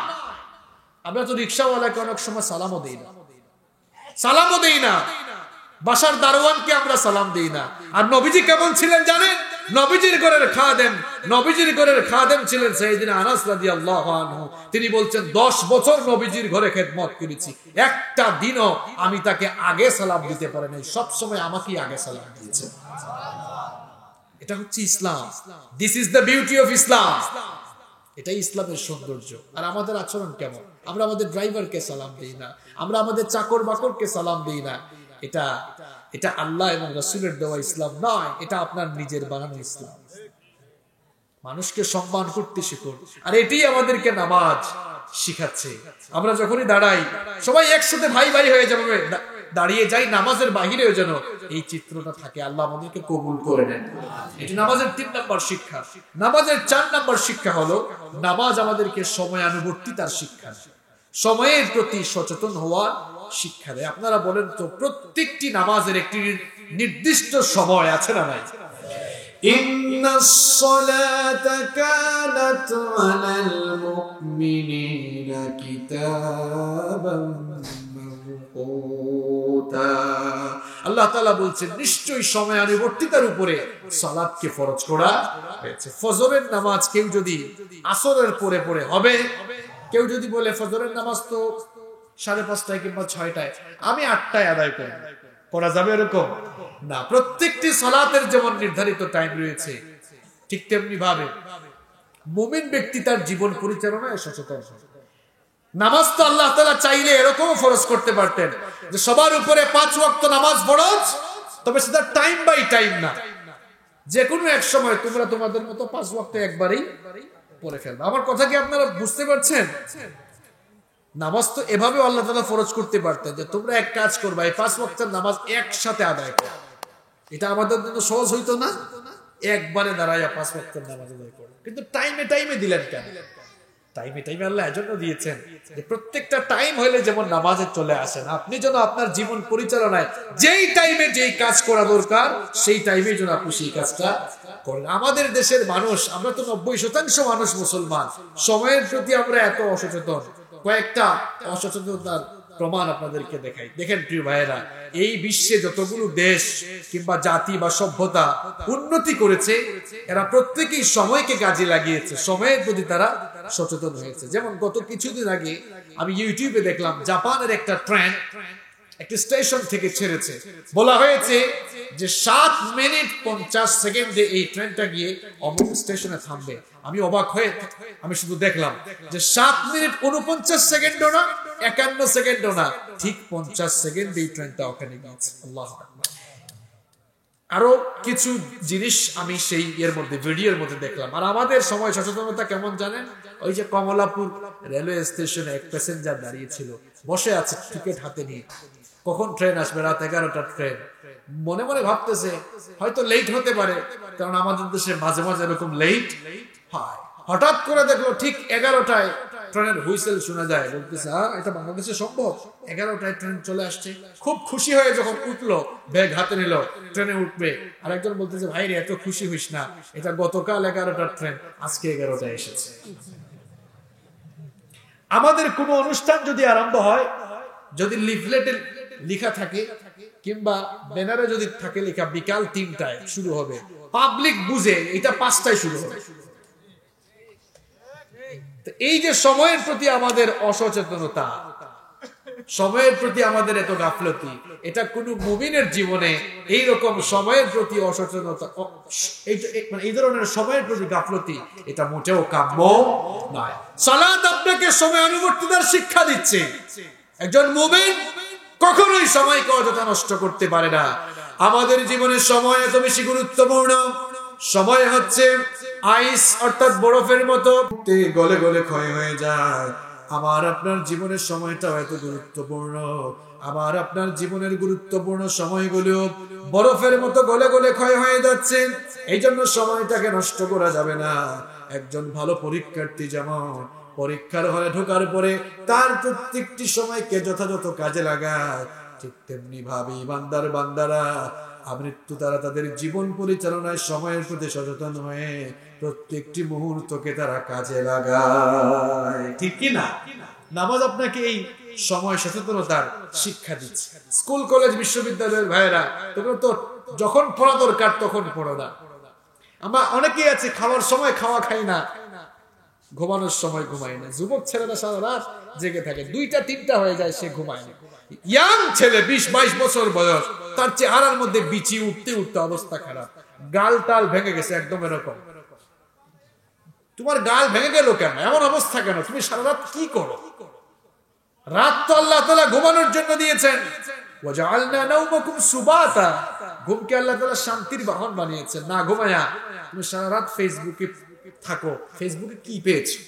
[SPEAKER 1] আমরা তো রিক্সাওয়ালাকে অনেক সময় সালামও দেই না, বাসার দারোয়ানকে আমরা সালাম দেই না। আর নবীজি কেমন ছিলেন জানেন? নবীজির ঘরের খাদেম ছিলেন সাইয়েদনা আনাস রাদিয়াল্লাহু আনহু। তিনি বলছেন 10 বছর নবীজির ঘরে খেদমত করেছি, একটা দিনও আমি তাকে আগে সালাম দিতে পারি নাই, সব সময় আমাকেই আগে সালাম দিয়েছে। এটা হচ্ছে ইসলাম। This is the beauty of Islam. এটাই ইসলামের সৌন্দর্য। আর আমাদের আচরণ কেমন? আমরা আমাদের ড্রাইভারকে সালাম দিই না, আমরা আমাদের চাকর বাকরকে সালাম দিই না। এটা আল্লাহ এবং রাসূলের দেওয়া ইসলাম নয়, এটা আপনার নিজের বানানো ইসলাম। মানুষকে সম্মান করতে শিখুন। আর এটাই আমাদেরকে নামাজ শিখাচ্ছে। আমরা যখনই দাঁড়াই সবাই একসাথে ভাই ভাই হয়ে যাবে, দাঁড়িয়ে যাই, নামাজের বাহিরেও যেন এই চিত্রটা থাকে। আল্লাহ আমাদেরকে কবুল করে নেন। এটি নামাজের 3 নম্বর শিক্ষা। নামাজের 4 নম্বর শিক্ষা হলো নামাজ আমাদেরকে সময়ানুবর্তিতার শিক্ষা, সময়ের প্রতি সচেতন হওয়ার শিক্ষা দেয়। আপনারা বলেন তো, প্রত্যেকটি নামাজের একটি নির্দিষ্ট সময় আছে না নাই? ইন্নাস সালাতা কানাত আলাল মুমিনিনা কিতাবান মাওকুতা। আল্লাহ তাআলা বলছেন নিশ্চয়ই সময়ানুবর্তিতার উপরে সালাতকে ফরজ করা হয়েছে। ফজরের নামাজ কেউ যদি আসরের পরে পড়ে হবে, কেউ যদি বলে ফজরের নামাজ তো 5:30 কিংবা 6টায়, আমি 8টায় আদায় করব, পড়া যাবে এরকম না। প্রত্যেকটি সালাতের যেমন নির্ধারিত টাইম রয়েছে, ঠিক তেমনি ভাবে মুমিন ব্যক্তি তার জীবন পরিচালনায় সচেতন। নামাজ তো আল্লাহ তাআলা চাইলে এরকম ফরজ করতে পারতেন যে সবার উপরে 5 ওয়াক্ত নামাজ ফরজ, তবে সেটা টাইম বাই টাইম না, যে কোনো এক সময় তোমরা তোমাদের মতো 5 ওয়াক্ত একবারেই পড়ে ফেলবে। আমার কথা কি আপনারা বুঝতে পারছেন? নামাজ তো এভাবে আল্লাহ তাআলা ফরজ করতে পারতেন যে তোমরা এক কাজ করবে, এই 5 ওয়াক্তের নামাজ একসাথে আদায় করো। এটা আমাদের জন্য সহজ হইতো না? একবারে দাঁড়াইয়া 5 ওয়াক্তের নামাজ আদায় করো। কিন্তু টাইমে দিলেন কেন? টাইমে আল্লাহ এজন্য দিয়েছেন যে প্রত্যেকটা টাইম হইলে যেমন নামাজে চলে আসেন, আপনি যেন আপনার জীবন পরিচালনায় যেই টাইমে যেই কাজ করা দরকার সেই টাইমে যেন আপনি সেই কাজটা করেন। আমাদের দেশের মানুষ, আমরা তো 90% মানুষ মুসলমান, সময়ের প্রতি আমরা এত অসচেতন। কয়েকটা অসচেতনতার প্রমাণ আপনাদেরকে দেখাই। দেখেন প্রিয় ভাইয়েরা, এই বিশ্বে যতগুলো দেশ কিংবা জাতি বা সভ্যতা উন্নতি করেছে, এরা প্রত্যেকেই সময়কে কাজে লাগিয়েছে, সময়ের প্রতি তারা সচেতন হয়েছে। যেমন গত কিছুদিন আগে আমি ইউটিউবে দেখলাম জাপানের একটা ট্রেন একটি স্টেশন থেকে ছেড়েছে। বলা হয়েছে যে 7 মিনিট 50 সেকেন্ডে এই ট্রেনটা গিয়ে অমুক স্টেশনে থামবে। আমি অবাক হয়ে আমি শুধু দেখলাম যে 7 মিনিট 49 সেকেন্ডও না, 51 সেকেন্ডও না, ঠিক 50 সেকেন্ডে এই ট্রেনটা ওখানে গিয়েছে। আল্লাহু আকবার। আরো কিছু জিনিস আমি সেই ভিডিওর মধ্যে দেখলাম। আর আমাদের সময় সচেতনতা কেমন জানেন? ওই যে কমলাপুর রেলওয়ে স্টেশনে এক প্যাসেঞ্জার দাঁড়িয়ে ছিল, বসে আছে টিকিট হাতে নিয়ে, কখন ট্রেন আসবে, রাত 11টার ট্রেন। মনে মনে ভাবতেছে হয়তো লেট হতে পারে, কারণ আমাদের দেশে মাঝে মাঝে এরকম লেট হয়। হঠাৎ করে দেখলো ঠিক 11টায় ট্রেনের হুইসেল শোনা যায়। বলতেছে এটা বাংলাদেশে সম্ভব? 11টায় ট্রেন চলে আসছে। খুব খুশি হয়ে যখন উঠলো, ব্যাগ হাতে নিল, ট্রেনে উঠবে, আর একজন বলতেছে ভাই রে এত খুশি হইস না, এটা গতকাল 11টার ট্রেন, আজকে 11টায় এসেছে। আমাদের কোনো অনুষ্ঠান যদি আরম্ভ হয়, যদি লিফলেটে লেখা থাকে কিংবা ব্যানারে যদি থাকে লেখা বিকাল 3টায় শুরু হবে, পাবলিক বুঝে এটা 5টায় শুরু হবে। এই যে সময়ের প্রতি আমাদের অসচেতনতা, সময়ের প্রতি আমাদের এত গাফলতি, এটা কোন মুমিনের জীবনে এইরকম সময়ের প্রতি অসচেতনতা, এই ধরনের সময়ের প্রতি গাফলতি, এটা মোটেও কাম্য নয়। সালাত আপনাকে সময়ানুবর্তিতার শিক্ষা দিচ্ছে। একজন মুমিন কখনোই সময়কে অযথা নষ্ট করতে পারে না। আমাদের জীবনের সময় এত বেশি গুরুত্বপূর্ণ। সময় হচ্ছে আইস অর্থাৎ বরফের মতো গলে গলে ক্ষয় হয়ে যায়। আমার আপনার জীবনের সময়টাও এত গুরুত্বপূর্ণ। আমার আপনার জীবনের গুরুত্বপূর্ণ সময়গুলো বরফের মতো গলে গলে ক্ষয় হয়ে যাচ্ছে। এই জন্য সময়টাকে নষ্ট করা যাবে না। একজন ভালো পরীক্ষার্থী যেমন পরীক্ষার হলে ঢোকার পরে তার প্রত্যেকটি সময়কে যথাযথ কাজে লাগায়, ঠিক তেমনি ভাবে বান্দারা আমৃত্যু তারা তাদের জীবন পরিচালনায় সময়ের প্রতি সচেতন হয়ে প্রত্যেকটি মুহূর্তকে তারা কাজে লাগায়। ঠিক কি না? নামাজ আপনাকে এই সময় সচেতনতার শিক্ষা দিচ্ছে। স্কুল কলেজ বিশ্ববিদ্যালয়ের ভাইয়েরা, তোমরা তো যখন পড়া দরকার তখন পড়ো না। আমরা অনেকেই আছে খাওয়ার সময় খাওয়া খাই না, ঘুমানোর সময় ঘুমাই না। যুবক ছেলেরা সারা রাত জেগে থাকে, 2টা 3টা হয়ে যায়, সে ঘুমায় না। ইয়াং ছেলে 20-22 বছর বয়স, তার চেহারার মধ্যে বিচি উঠতে উঠতে অবস্থা খারাপ, গাল টাল ভেঙে গেছে একদম এরকম। তোমার গাল ভেঙে গেল কেন? এমন অবস্থা কেন? তুমি সারা রাত কি করো? রাত তো আল্লাহ তাআলা ঘুমানোর জন্য দিয়েছেন। ওয়াজআলনা নাওমাকুম সুবাতা, ঘুমকে আল্লাহ তাআলা শান্তির বাহন বানিয়েছেন। না ঘুমায়া তুমি সারা রাত ফেসবুকে থাকো। ফেসবুকে কি পেয়েছো?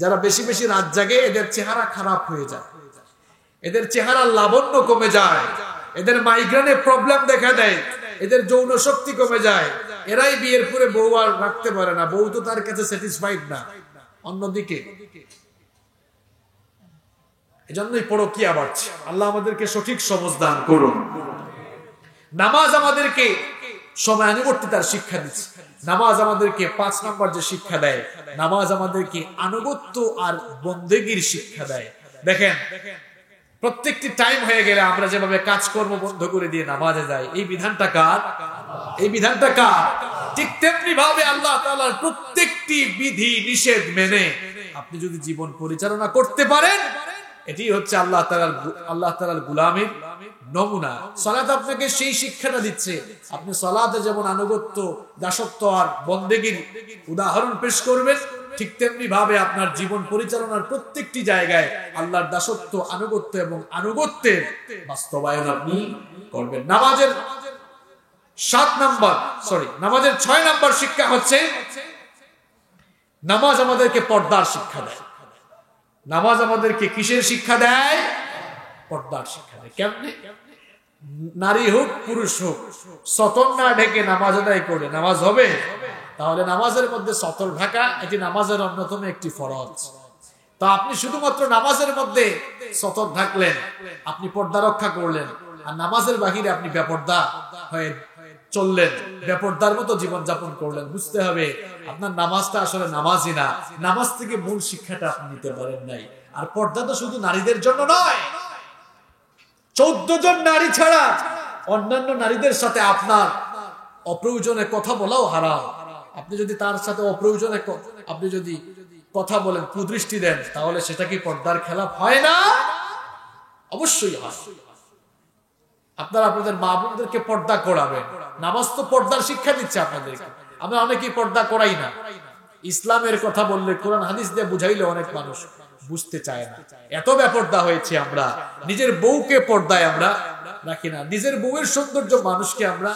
[SPEAKER 1] যারা বেশি বেশি রাত জাগে এদের চেহারা খারাপ হয়ে যায়, এদের চেহারা লাবণ্য কমে যায়, এদের মাইগ্রেনের প্রবলেম দেখা দেয়, এদের যৌন শক্তি কমে যায়। এরাই বিয়ের পরে বউ আর রাখতে পারে না, বউ তো তার কাছে স্যাটিসফাইড না। অন্যদিকে এজন্যই পরকীয়া বাড়ছে। আল্লাহ আমাদেরকে সঠিক সমঝ দান করুন। নামাজ আমাদেরকে সময়ানুবর্তিতার শিক্ষা দিচ্ছে। নামাজ আমাদেরকে 5 নম্বর যে শিক্ষা দেয়, নামাজ আমাদেরকে আনুগত্য আর বন্দেগীর শিক্ষা দেয়। দেখেন, প্রত্যেকটি টাইম হয়ে গেলে আমরা যেভাবে কাজকর্ম বন্ধ করে দিয়ে নামাজে যাই, এই বিধানটা কার? এই বিধানটা কার? ঠিক তেমনি ভাবে আল্লাহ তাআলার প্রত্যেকটি বিধি নিষেধ মেনে আপনি যদি জীবন পরিচালনা করতে পারেন, এটি হচ্ছে আল্লাহ তাআলার গোলামীর নমুনা। সালাত আপনাকে সেই শিক্ষাটা দিচ্ছে। আপনি সালাতে যেমন আনুগত্য, দাসত্ব আর বন্দেগীর উদাহরণ পেশ করবেন, ঠিক তেমনি ভাবে আপনার জীবন পরিচালনার প্রত্যেকটি জায়গায় আল্লাহর দাসত্ব, আনুগত্য এবং আনুগত্যের বাস্তবায়ন আপনি করবেন। নামাজের 6 নম্বর শিক্ষা হচ্ছে নামাজ আমাদেরকে পর্দার শিক্ষা দেয়। নামাজ আমাদেরকে কিসের শিক্ষা দেয়? পর্দার শিক্ষা দেয়। কেমনে? নারী হোক পুরুষ হোক, সতর না ঢেকে নামাজ আদায় করে নামাজ হবে? তাহলে নামাজের মধ্যে সতর ঢাকা এটি নামাজের অন্যতম একটি ফরজ। তা আপনি শুধুমাত্র নামাজের মধ্যে সতর ঢাকলেন, আপনি পর্দা রক্ষা করলেন, আর নামাজের বাহিরে আপনি বেপর্দা হয়ে চললেন, বেপর্দার মতো জীবন যাপন করলেন। বুঝতে হবে আপনার নামাজটা আসলে নামাজই না, নামাজ থেকে মূল শিক্ষাটা আপনি নিতে পারেন নাই। আর পর্দা তো শুধু নারীদের জন্য নয়, 14 জন নারী ছাড়া অন্যান্য নারীদের সাথে আপনার অপ্রয়োজনে কথা বলাও হারাম। আপনি যদি তার সাথে অপ্রয়োজনে আপনি যদি কথা বলেন, কুদৃষ্টি দেন, তাহলে সেটা কি পর্দার খেলাফ হয় না? অবশ্যই হয়। আপনারা আপনাদের মা বোনদেরকে পর্দা করাবেন। নামাজ তো পর্দার শিক্ষা দিচ্ছে আপনাদেরকে। আমরা অনেকেই পর্দা করাই না। ইসলামের কথা বললে, কোরআন হাদিস দিয়ে বুঝাইলে অনেক মানুষ বুঝতে চায় না। এত বেপর্দা হয়েছে আমরা, নিজের বউকে পর্দায় আমরা রাখি না। নিজের বউয়ের সৌন্দর্য মানুষকে আমরা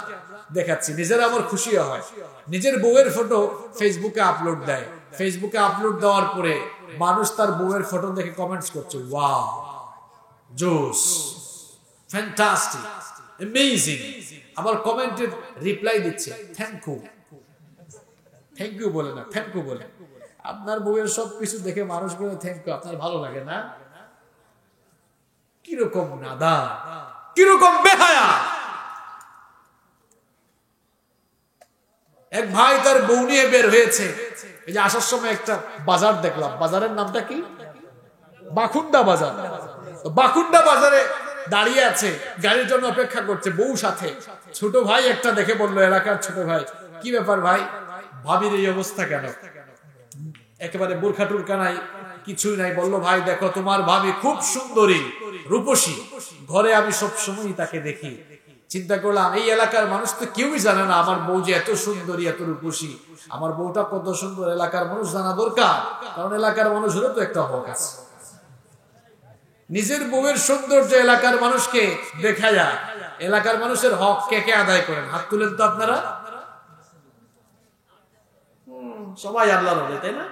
[SPEAKER 1] দেখাচ্ছি, নিজের আমার খুশি হয়। নিজের বউয়ের ফটো ফেসবুকে আপলোড দেয়, ফেসবুকে আপলোড দেওয়ার পরে মানুষ তার বউয়ের ফটো দেখে কমেন্টস করছে, ওয়াও, জোস, ফ্যান্টাস্টিক, অ্যামেজিং। আবার কমেন্টের রিপ্লাই দিচ্ছে থ্যাংক ইউ। থ্যাংক ইউ বলে না, থ্যাংক ইউ বলে। আপনার বউয়ের সবকিছু দেখে মানুষ বলে থ্যাংক ইউ, আপনার ভালো লাগে না? কিরকম নাদান, কিরকম বেহায়া। এক ভাই তার বউ নিয়ে বের হয়েছে। এই যে আসার সময় একটা বাজার দেখলাম, বাজারের নামটা কি? বাখুন্ডা বাজার। বাখুন্ডা বাজারে দাঁড়িয়ে আছে, গাড়ির জন্য অপেক্ষা করছে, বউ সাথে। ছোট ভাই একটা দেখে বললো, এলাকার ছোট ভাই, কি ব্যাপার ভাই, ভাবির এই অবস্থা কেন? একেবারে বোরখা টুরখা নাই, কিছুই নাই। বললো, ভাই দেখো তোমার ভাবি খুব সুন্দরী, রূপসী, ঘরে আমি সব সময় তাকে দেখি। চিন্তা করলাম, এই এলাকার মানুষ তো কেউই জানে না আমার বউ যে এত সুন্দরী, এত রূপসী। আমার বউটা কত সুন্দর এলাকার মানুষ জানা দরকার, কারণ এলাকার মানুষেরও তো একটা হক আছে। নিজের বউয়ের সৌন্দর্য এলাকার মানুষকে দেখায়া এলাকার মানুষের হক কে কে আদায় করেন? হাত তুলেন তো আপনারা। সবাই আল্লাহর ওলি, তাই না?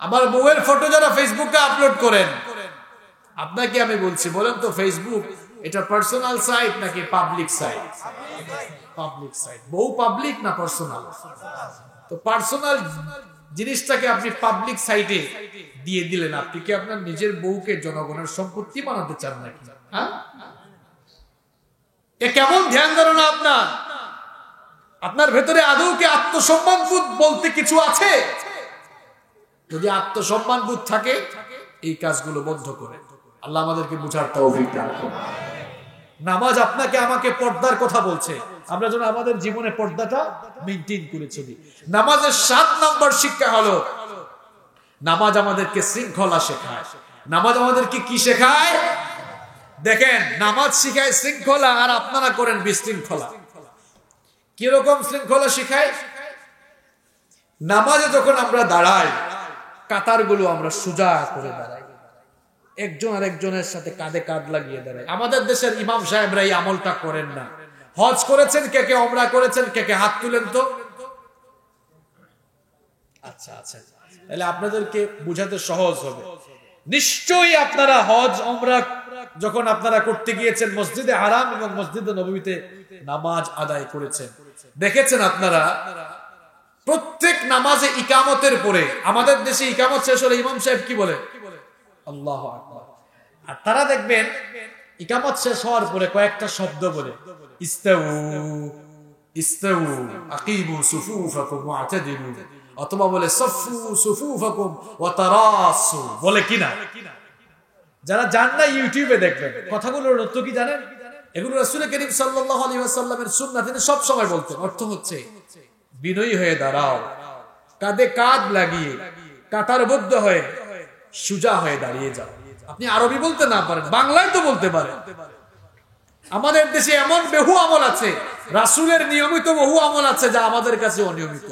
[SPEAKER 1] আমার বউয়ের ফটো যারা ফেসবুকে আপলোড করেন, আপনাকে আমি বলছি, বলেন তো ফেসবুক এটা পার্সোনাল সাইট নাকি পাবলিক সাইট? Public site. বউ পাবলিক না পার্সোনাল? তো পার্সোনাল জিনিসটাকে আপনি পাবলিক সাইটে দিয়ে দিলেন। আপনি কি আপনার নিজের বউকে জনগণের সম্পত্তি বানাতে চান নাকি? হ্যাঁ, এ কেমন ধ্যান ধারণা আপনার? আপনার ভেতরে আদৌ কি আত্মসম্মানবোধ বলতে কিছু আছে? যদি আত্মসম্মানবোধ থাকে এই কাজগুলো বন্ধ করে। আল্লাহ আমাদেরকে বুঝার তৌফিক দান করুন। নামাজ আপনাকে আমাকে পর্দার কথা বলছে, আমরা যেন আমাদের জীবনে পর্দাটা মেইনটেইন করে চলি। নামাজের 7 নাম্বার শিক্ষা হলো নামাজ আমাদেরকে শৃঙ্খলা শেখায়। নামাজ আমাদেরকে কি শেখায়? দেখেন, নামাজ শিখায় শৃঙ্খলা, আর আপনারা করেন বিশৃঙ্খলা। কিরকম শৃঙ্খলা শিখায়? নামাজে যখন আমরা দাঁড়াই, কাতারগুলো আমরা সোজা করে দাঁড়াই, একজন আর একজনের সাথে কাঁধে কাঁধ লাগিয়ে দাঁড়ায়। আমাদের দেশের ইমাম সাহেবরা এই আমলটা করেন না। হজ করেছেন কে কে, ওমরা করেছেন কে কে, হাত তুলেন তো। আচ্ছা আচ্ছা, তাহলে আপনাদেরকে বুঝাতে সহজ হবে। নিশ্চয়ই আপনারা হজ ওমরা যখন আপনারা করতে গিয়েছেন, মসজিদে হারাম এবং মসজিদে নববীতে নামাজ আদায় করেছেন, দেখেছেন আপনারা প্রত্যেক নামাজে ইকামতের পরে, আমাদের দেশে ইকামত শেষ হলে ইমাম সাহেব কি বলে? আল্লাহু আকবার। আর তারা দেখবেন ইকামত শেষ হওয়ার পরে কয়েকটা শব্দ বলে, ইস্তাউ ইস্তাউ, আকিমু সুফুফাকুম ওয়াতাদিলু, অথবা বলে সফু সুফুফাকুম ওয়া তারাসু, বলে কিনা? যারা জান না ইউটিউবে দেখবেন। কথাগুলোর অর্থ কি জানেন? এগুলো রাসূল করিম সাল্লাল্লাহু আলাইহি ওয়াসাল্লামের সুন্নাহ, তিনি সব সময় বলতেন। অর্থ হচ্ছে বিনয়ী হয়ে দাঁড়াও, কাঁধে কাঁধ লাগিয়ে কাতারবদ্ধ হয়ে সোজা হয়ে দাঁড়িয়ে যাও। আপনি আরবি বলতে না পারেন, বাংলায় তো বলতে পারেন। আমাদের দেশে এমন বহু আমল আছে, রাসূলের নিয়মিত বহু আমল আছে যা আমাদের কাছে অনিয়মিত।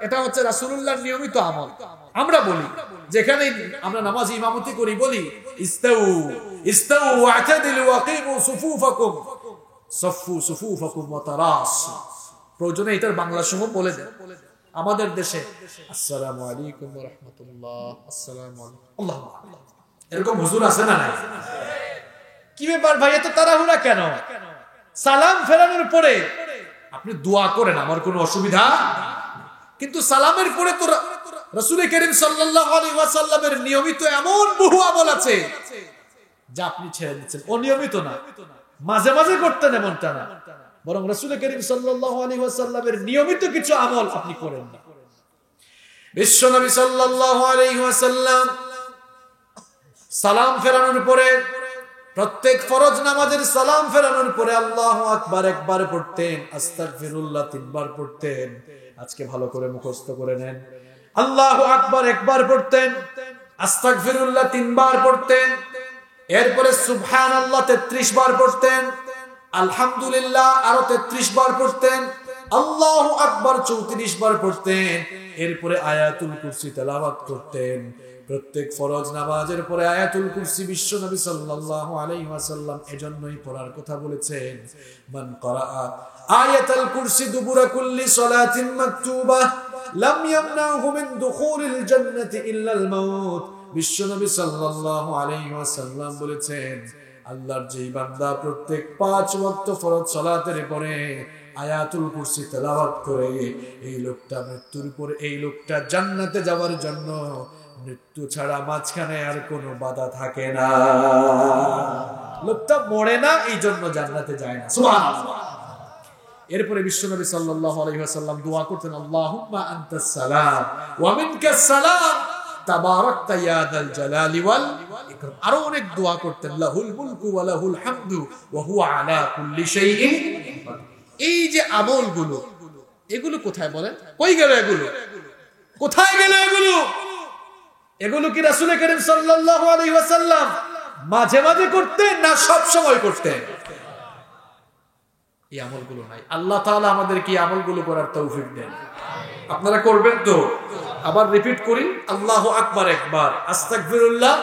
[SPEAKER 1] এটা হচ্ছে রাসূলুল্লাহর নিয়মিত আমল। আমরা বলি, যেখানে আমরা নামাজ ইমামতি করি, বলি ইস্তাউ ইস্তাউ ওয়াতাদিলু ওয়াকিমু সুফুফাকুম সফু সুফুফাকুম ওয়া তারাসু। প্রয়োজনে এটার বাংলা সহ বলে দেন। আমাদের দেশে আসসালামু আলাইকুম ওয়া রাহমাতুল্লাহ, আসসালামু আলাইকুম, আল্লাহু আকবার, এরকম হুজুর আছে না নাই? কি ব্যাপার ভাই, এত তাড়াহুড়া কেন? সালাম ফেরানোর পরে আপনি দোয়া করেন, আমার কোনো অসুবিধা, কিন্তু সালামের পরে তো রাসূল করিম সাল্লাল্লাহু আলাইহি ওয়াসাল্লামের নিয়মিত এমন বহু আমল আছে যা আপনি ছেড়ে দিচ্ছেন। অনিয়মিত না, মাঝে মাঝে করতেন এমনটা না, বরং রাসূল করিম সাল্লাল্লাহু আলাইহি ওয়াসাল্লামের নিয়মিত কিছু আমল আপনি করেন না। বিশ্বনবী সাল্লাল্লাহু আলাইহি ওয়াসাল্লাম সালাম ফেরানোর পরে, প্রত্যেক ফরজ নামাজের সালাম ফেরানোর পরে আল্লাহু আকবার একবার পড়তেন, আস্তাগফিরুল্লাহ 3 বার পড়তেন। আজকে ভালো করে মুখস্থ করে নেন। আল্লাহু আকবার একবার পড়তেন, আস্তাগফিরুল্লাহ 3 বার পড়তেন, এরপরে সুবহানাল্লাহ 33 বার পড়তেন, আলহামদুলিল্লাহ আরো 33 বার পড়তেন, আল্লাহু আকবার 34 বার পড়তেন, এরপরে আয়াতুল কুরসি তেলাওয়াত করতেন। প্রত্যেক ফরজ নামাজের পরে আয়াতুল কুরসি বিশ্ব নবী সাল্লাল্লাহু আলাইহি ওয়াসাল্লাম এজন্যই পড়ার কথা বলেছেন, মান ক্বারাআ আয়াতুল কুরসি দুবুরা কুল্লি সালাতিন মাকতুবা লাম ইয়ামনাহু মিন দুখুলিল জান্নাতি ইল্লাল মাউত। বিশ্ব নবী সাল্লাল্লাহু আলাইহি ওয়াসাল্লাম বলেছেন, আল্লাহর যেই বান্দা প্রত্যেক 5 ওয়াক্ত ফরজ সালাতের পরে আয়াতুল কুরসি তেলাওয়াত করে, এই লোকটা মৃত্যুর পরে, এই লোকটা জান্নাতে যাওয়ার জন্য মৃত্যু ছাড়া মাঝখানে আর কোনো বাধা থাকে না। লোকটা মরে না, এই জন্য জান্নাতে যায় না। সুবহানাল্লাহ। এরপরে বিশ্বনবী সাল্লাল্লাহু আলাইহি ওয়াসাল্লাম দোয়া করতেন, আল্লাহুম্মা আনতাস সালাম ওয়া মিনকাস সালাম তাবারাকতা ইয়া যাল জালালি ওয়াল ইকরাম। আরো অনেক দোয়া করতেন, লাহুল মুলকু ওয়া লাহুল হামদু ওয়া হুয়া আলা কুল্লি শাইইন। এই যে আমলগুলো, এগুলো কোথায় বলেন? কই গেল এগুলো? কোথায় গেল এগুলো? এগুলো কি রাসূল করিম সাল্লাল্লাহু আলাইহি ওয়াসাল্লাম মাঝে মাঝে করতেন না সব সময় করতেন? এই আমলগুলো নাই। আল্লাহ তাআলা আমাদেরকে এই আমলগুলো করার তৌফিক দেন। আপনারা করবেন তো? আবার রিপিট করি, আল্লাহু আকবার একবার, আস্তাগফিরুল্লাহ,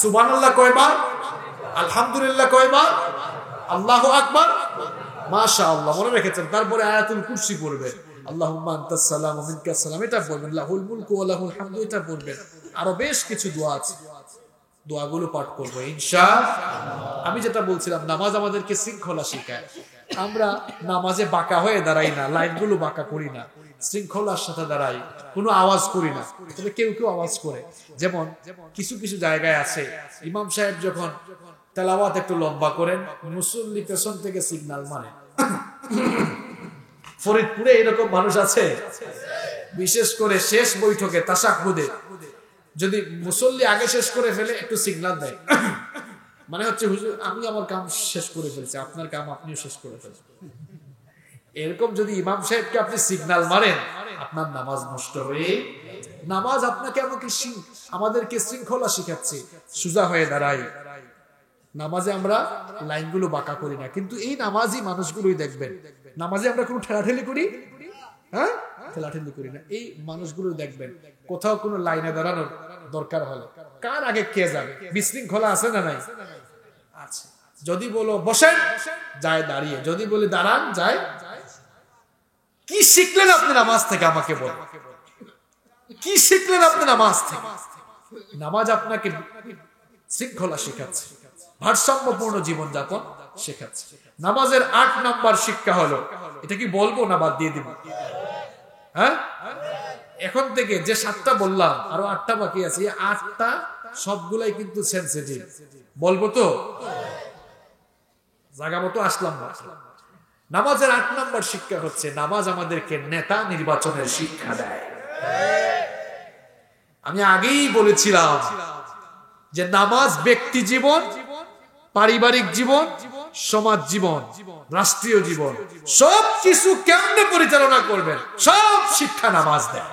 [SPEAKER 1] সুবহানাল্লাহ কয়বার, আলহামদুলিল্লাহ কয়বার, আল্লাহু আকবার, মাশাআল্লাহ, মনে রেখেছেন। তারপরে আয়াতুল কুরসি পড়বেন, আল্লাহুম্মা আনতাস সালাম ওয়া মিনকাস সালাম, এটা পড়বেন, লাহুল মুলকু ওয়া লাহুল হামদু, এটা পড়বেন। আরো বেশ কিছু দোয়া আছে, দোয়াগুলো পাঠ করব ইনশাআল্লাহ। আমি যেটা বলছিলাম, নামাজ আমাদেরকে শৃঙ্খলা শেখায়। আমরা নামাজে বাঁকা হয়ে দাঁড়াই না, লাইনগুলো বাঁকা করি না, শৃঙ্খলার সাথে দাঁড়াই, কোনো আওয়াজ করি না। তবে কেউ কেউ আওয়াজ করে, যেমন কিছু কিছু জায়গায় আছে ইমাম সাহেব যখন তেলাওয়াত একটু লম্বা করেন, মুসল্লি পেছন থেকে সিগন্যাল মারে। ফরিদপুরে এরকম মানুষ আছে, বিশেষ করে শেষ বৈঠকে তাশাহুদে যদি মুসল্লি আগে শেষ করে ফেলে একটু সিগন্যাল দেয়, মানে হচ্ছে হুজুর আমি আমার কাম শেষ করে ফেলছি, আপনার কাম আপনিও শেষ করে ফেলছেন। এরকম যদি ইমাম সাহেবকে আপনি সিগন্যাল মারেন, আপনার নামাজ নষ্ট হয়ে, নামাজ আপনাকে আমাদেরকে শৃঙ্খলা শিখাচ্ছে, সোজা হয়ে দাঁড়াই। নামাজে আমরা লাইনগুলো বাঁকা করি না, কিন্তু এই নামাজি মানুষগুলোই দেখবেন, নামাজে আমরা কোনো ঠেলাঠেলি করি, হ্যাঁ ঠেলাঠেলি করি না। এই মানুষগুলো দেখবেন কোথাও কোনো লাইনে দাঁড়ানোর দরকার হলে কার আগে কে যাবে, বিশৃঙ্খলা আছে না নাই? আছে। যদি বলো বসেন, যায় দাঁড়িয়ে, যদি বলি দাঁড়ান, যায়। কি শিখলেন আপনি নামাজ থেকে আমাকে বলেন, কি শিখলেন আপনি নামাজ থেকে? নামাজ আপনাকে শৃঙ্খলা শেখাচ্ছে, ভারসাম্যপূর্ণ জীবনযাপন শেখাচ্ছে। নামাজের 8 নম্বর শিক্ষা হলো, এটা কি বলবো না বাদ দিয়ে দিব? হ্যাঁ, এখন থেকে যে 7টা বললাম আরো 8টা বাকি আছে, 8টা সবগুলাই কিন্তু সেনসিটিভ। বলবো তো, জায়গা মতো আসলাম না। নামাজের 8 নম্বর শিক্ষা হচ্ছে, নামাজ আমাদেরকে নেতা নির্বাচনের শিক্ষা দেয়। আমি আগেই বলেছিলাম যে নামাজ ব্যক্তি জীবন, পারিবারিক জীবন, সমাজ জীবন, রাষ্ট্রীয় জীবন, সবকিছু কেমনে পরিচালনা করবেন, সব শিক্ষা নামাজ দেয়।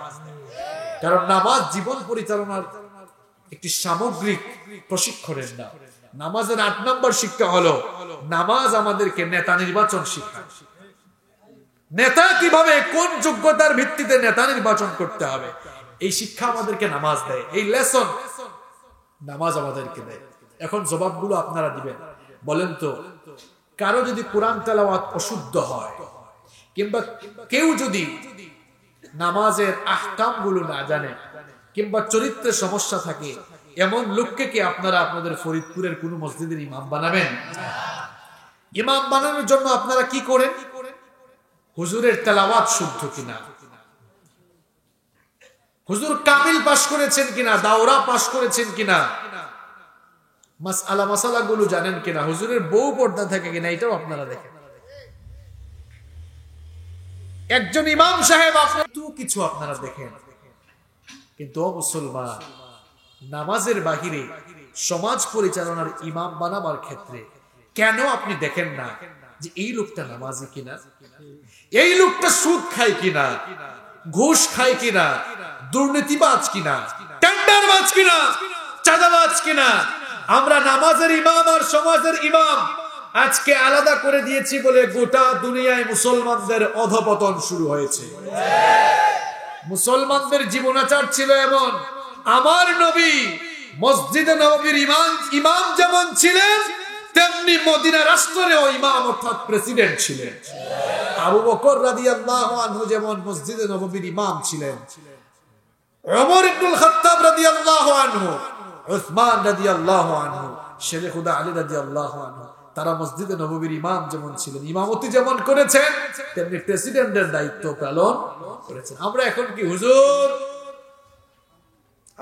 [SPEAKER 1] কারণ নামাজ জীবন পরিচালনার একটি সামগ্রিক প্রশিক্ষণের নাম। নামাজের 8 নম্বর শিক্ষা হলো, নামাজ আমাদেরকে নেতা নির্বাচন শিখায়। নেতা কিভাবে, কোন যোগ্যতার ভিত্তিতে নেতা নির্বাচন করতে হবে, এই শিক্ষা আমাদেরকে নামাজ দেয়। এই লেসন নামাজ আমাদেরকে দেয়। এখন জবাবগুলো আপনারা দিবেন। বলেন তো, কারো যদি কোরআন তেলাওয়াত অশুদ্ধ হয়, কিংবা কেউ যদি নামাজের আহকামগুলো না জানে, কিংবা চরিত্রের সমস্যা থাকে, এমন লোককে কি আপনারা আপনাদের ফরিদপুরের কোন মসজিদের ইমাম বানাবেন? ইমাম বানানোর জন্য আপনারা কি করেন? হুজুরের তেলাওয়াত শুদ্ধ কিনা, হুজুর কামিল পাশ করেছেন কিনা, দাওরা পাশ করেছেন কিনা, মাসআলা মাসালাগুলো জানেন কিনা, হুজুরের বউ পর্দা থাকে কিনা, এটাও আপনারা দেখেন। একজন ইমাম সাহেব আপনার তো কিছু আপনারা দেখেন, কিন্তু মুসলমান নামাজের বাহিরে সমাজ পরিচালনার ইমাম বানাবার ক্ষেত্রে কেন আপনি দেখেন না যে এই লোকটা নামাজি কিনা, এই লোকটা সুদ খায় কিনা, ঘুষ খায় কিনা, দুর্নীতিবাজ কিনা, টেন্ডারবাজ কিনা, চাঁদাবাজ কিনা? আমরা নামাজের ইমাম আর সমাজের ইমাম আজকে আলাদা করে দিয়েছি বলে গোটা দুনিয়ায় মুসলমানদের অধপতন শুরু হয়েছে। মুসলমানদের জীবনাচার ছিল এমন, আমার নবী মসজিদে নববীর ইমাম যেমন ছিলেন, তেমনি মদিনা রাষ্ট্রেরও ইমাম অর্থাৎ প্রেসিডেন্ট ছিলেন। আবু বকর রাদিয়াল্লাহু আনহু যেমন মসজিদে নববীর ইমাম ছিলেন, ওমর ইবনুল খাত্তাব রাদিয়াল্লাহু আনহু, উসমান রাদিয়াল্লাহু আনহু, শেরে খুদা আলী রাদিয়াল্লাহু আনহু, তারা মসজিদে নববীর ইমাম যেমন ছিলেন, ইমামতি যেমন করেছেন, তেমনি প্রেসিডেন্টের দায়িত্ব পালন করেছেন। আমরা এখন কি হুজুর,